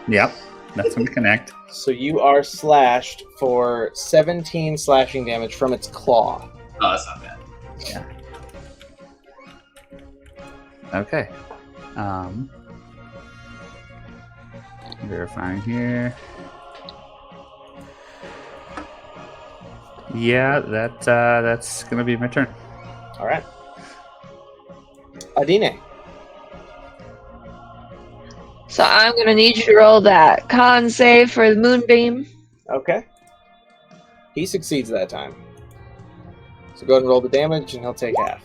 Yep. That's gonna connect. So you are slashed for 17 slashing damage from its claw. Oh, that's not bad. Yeah. Okay. Verifying here. Yeah, that's gonna be my turn. All right. Adine. So I'm gonna need you to roll that con save for the moonbeam. Okay. He succeeds that time. So go ahead and roll the damage, and he'll take half.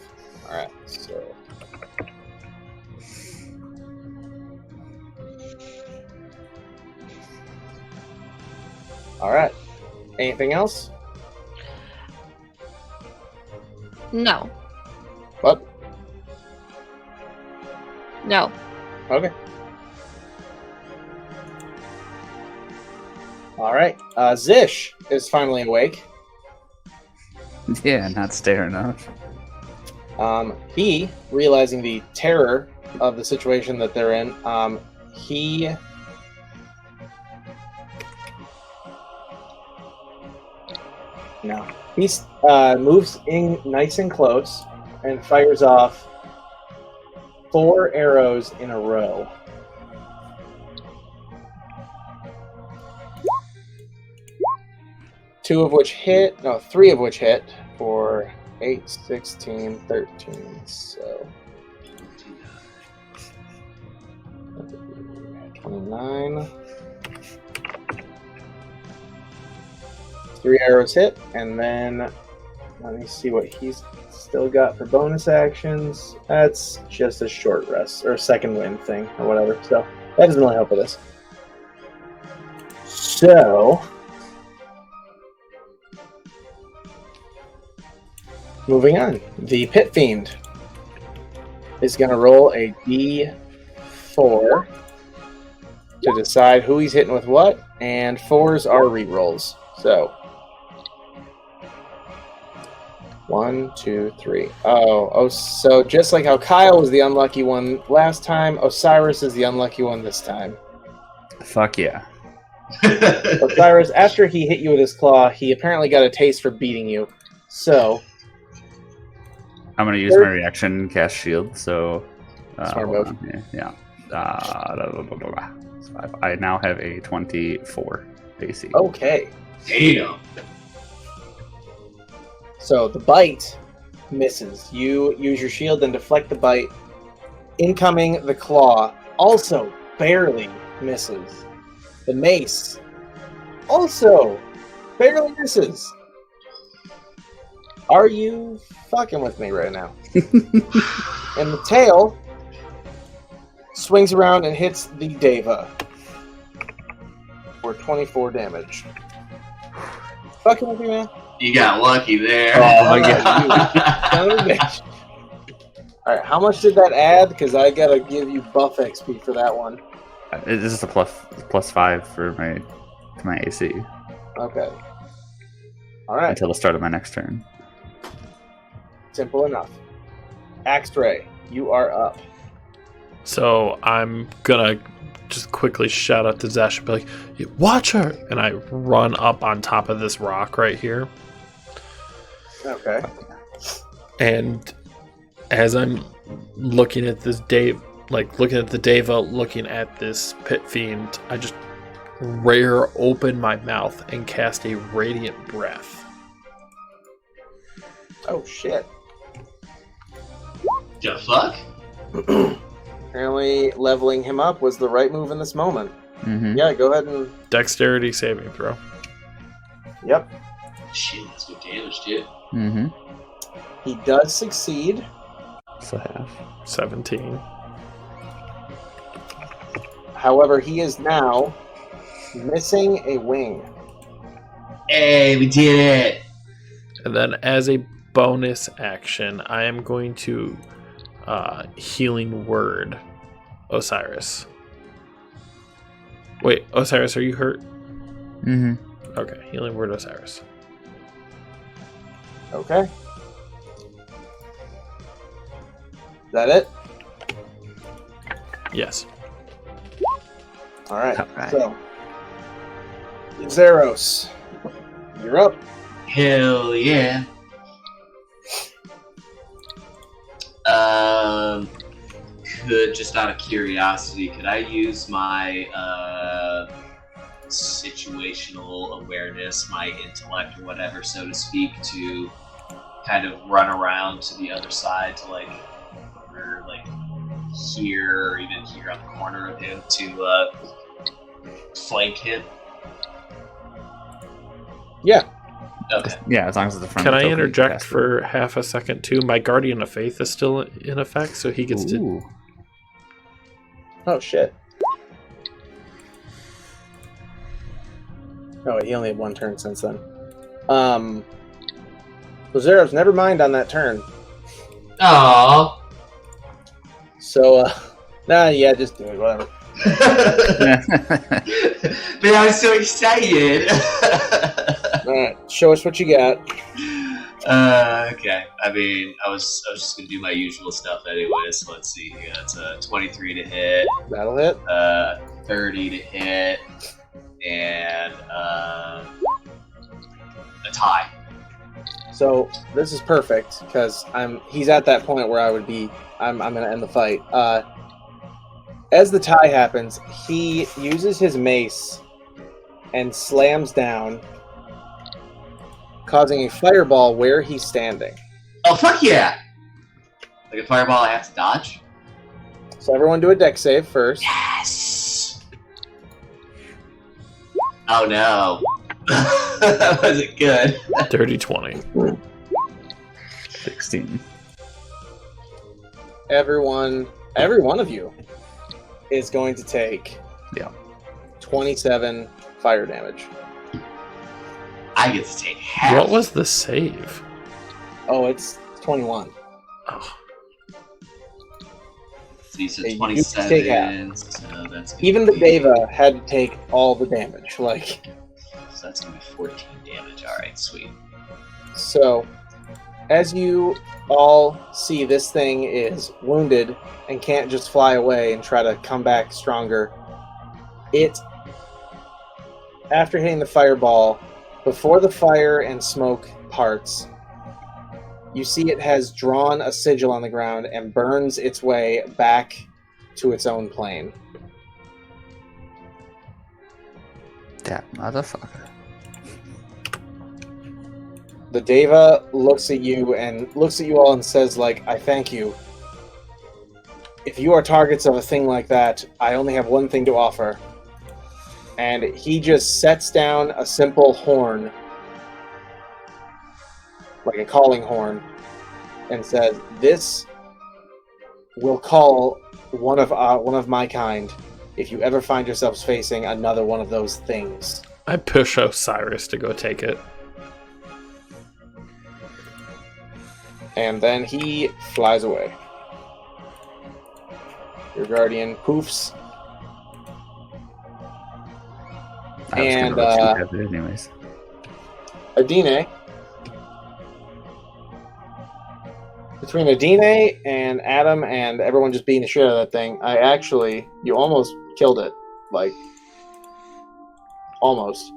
All right. So. All right. Anything else? No. What? No. Okay. All right. Zish is finally awake. Yeah, not staring enough. He, realizing the terror of the situation that they're in, he moves in nice and close and fires off 4 arrows in a row. Three of which hit for 8, 16, 13. So 29. 3 arrows hit, and then let me see what he's still got for bonus actions. That's just a short rest or second wind thing or whatever. So that doesn't really help with this. So moving on, the Pit Fiend is going to roll a D4 to decide who he's hitting with what, and 4s are rerolls. So 1, 2, 3. Oh, so just like how Kyle was the unlucky one last time, Osiris is the unlucky one this time. Fuck yeah. Osiris, after he hit you with his claw, he apparently got a taste for beating you. So I'm gonna use my reaction, cast shield. So Smart hold move. on here. Yeah. I now have a 24 AC. okay. Damn. So the bite misses. You use your shield and deflect the bite. Incoming, the claw also barely misses. The mace also barely misses. Are you fucking with me right now? And the tail swings around and hits the Deva. for 24 damage. Fucking with you, man. You got lucky there. Oh my god, son of a bitch. Alright, how much did that add? Because I gotta give you buff XP for that one. It's just a +5 for my AC Okay. Alright, until the start of my next turn. simple enough. Axtray, you are up. So I'm gonna just quickly shout out to Zash and be like, "Watch her!" And I run up on top of this rock right here. Okay. And as I'm looking at this looking at the Deva, looking at this pit fiend, I just rear open my mouth and cast a radiant breath. Oh shit. The fuck? Apparently leveling him up was the right move in this moment. Mm-hmm. Yeah, go ahead and... Dexterity saving throw. Yep. Shit, that's good damage, dude. Mm-hmm. He does succeed. So half. 17. However, he is now missing a wing. Hey, we did it! And then as a bonus action, I am going to healing word Osiris. Wait, Osiris, are you hurt? Mm-hmm. Okay, healing word Osiris. Okay. Is that it? Yes. Alright. Alright. So, Zeros, you're up. Hell yeah. Could, just out of curiosity, could I use my situational awareness, my intellect or whatever, so to speak, to kind of run around to the other side to here or even here on the corner of him to flank him? Yeah. Okay. Yeah, as long as it's the front. Can of I the token, you interject cast it. for half a second too? My Guardian of Faith is still in effect, so he gets to. Ooh. Oh shit. Oh, wait, he only had one turn since then. So Zeros, never mind on that turn. Aww. So, yeah, just do it, whatever. Man, I'm so excited. Alright, show us what you got. Okay. I mean, I was just gonna do my usual stuff anyway. So let's see here. It's a 23 to hit, That'll hit. 30 to hit, and a tie. So this is perfect because he's at that point where I'm gonna end the fight. As the tie happens, he uses his mace and slams down, causing a fireball where he's standing. Oh fuck yeah! Like a fireball, I have to dodge. So everyone do a dex save first. Yes. Oh no. That wasn't good. Dirty 20. 16. Every one of you is going to take 27 fire damage. I get to take half. What was the save? Oh, it's 21. Oh, So you said Hey, you 27. take half. So that's Even the Deva had to take all the damage. So that's gonna be 14 damage. All right, sweet. So, as you all see, this thing is wounded and can't just fly away and try to come back stronger. It, after hitting the fireball, before the fire and smoke parts, you see it has drawn a sigil on the ground and burns its way back to its own plane. That motherfucker. The Deva looks at you all and says, I thank you. If you are targets of a thing like that, I only have one thing to offer. And he just sets down a simple horn, like a calling horn, and says, "This will call one of my kind if you ever find yourselves facing another one of those things. I push Osiris to go take it. And then he flies away. Your guardian poofs. And anyways. Adine. Between Adine and Adam and everyone just beating the shit out of that thing, you almost killed it. Like, almost.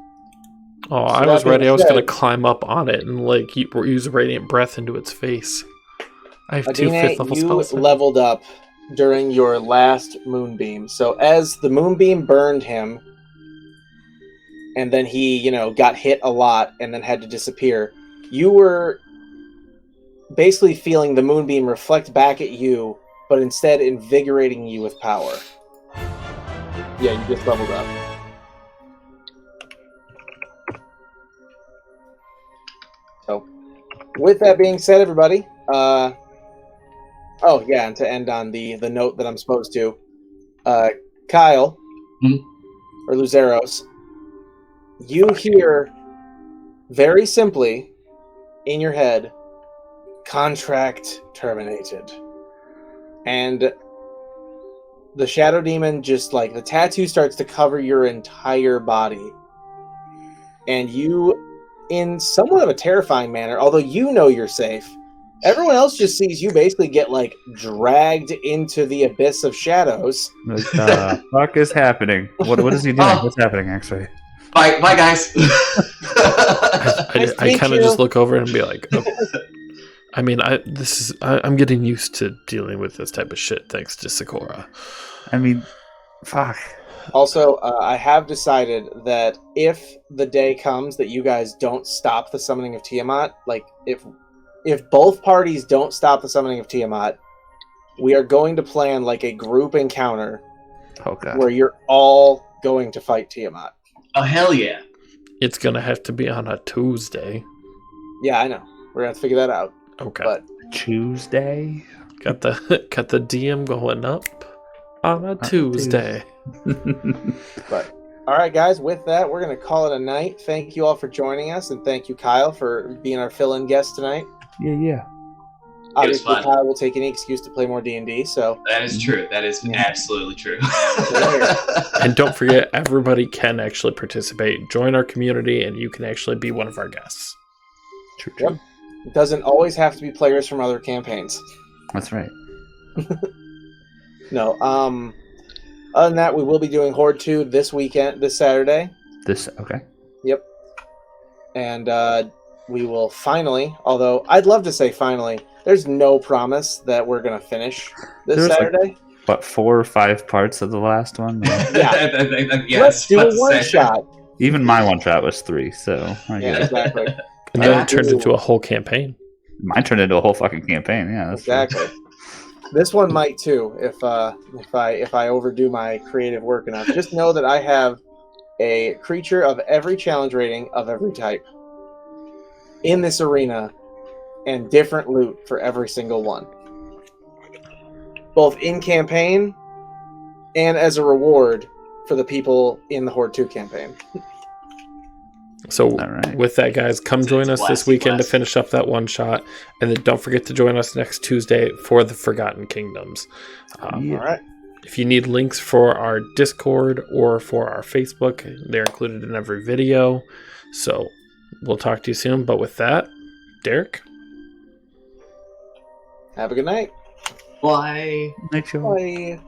Oh, I was ready. I was going to climb up on it and like use Radiant Breath into its face. I have two Adine, 5th level you spells. leveled up during your last moonbeam. So as the moonbeam burned him, and then he, got hit a lot and then had to disappear, you were basically feeling the moonbeam reflect back at you, but instead invigorating you with power. Yeah, you just leveled up. So, with that being said, everybody, and to end on the note that I'm supposed to, Kyle, or Luzeros, you hear very simply in your head, contract terminated. And the shadow demon just like the tattoo starts to cover your entire body. And you, in somewhat of a terrifying manner, although you know you're safe, everyone else just sees you basically get like dragged into the abyss of shadows. What the fuck is happening? What is he doing? What's happening actually? Bye, guys. I kind of just look over and be like, I mean, I'm getting used to dealing with this type of shit thanks to Sakura. I mean, fuck. Also, I have decided that if the day comes that you guys don't stop the summoning of Tiamat, like if both parties don't stop the summoning of Tiamat, we are going to plan like a group encounter where you're all going to fight Tiamat. Oh, hell yeah. It's going to have to be on a Tuesday. Yeah, I know. We're going to have to figure that out. Okay. But Tuesday? Got the DM going up on a Tuesday. But all right, guys, with that, we're going to call it a night. Thank you all for joining us, and thank you, Kyle, for being our fill-in guest tonight. Yeah. Obviously, Kyle will take any excuse to play more D&D, so... That is true. That is absolutely true. And don't forget, everybody can actually participate. Join our community, and you can actually be one of our guests. True. Yep. It doesn't always have to be players from other campaigns. That's right. No. Other than that, we will be doing Hoard 2 this Saturday. Okay. Yep. And we will finally, although I'd love to say finally, there's no promise that we're going to finish this Saturday. Like, 4 or 5 parts of the last one? Yeah. Let's do a one-shot. Even my one-shot was 3, so... Yeah, exactly. And then it turned into a whole campaign. Mine turned into a whole fucking campaign, yeah. That's exactly. This one might too, if I overdo my creative work enough. Just know that I have a creature of every challenge rating of every type in this arena, and different loot for every single one, both in campaign and as a reward for the people in the Hoard 2 campaign. So with that, guys, come join us this weekend to finish up that one shot, and then don't forget to join us next Tuesday for the Forgotten Kingdoms. All right. If you need links for our Discord or for our Facebook, they're included in every video. So we'll talk to you soon. But with that, Derek, have a good night. Bye. Night, show. Bye.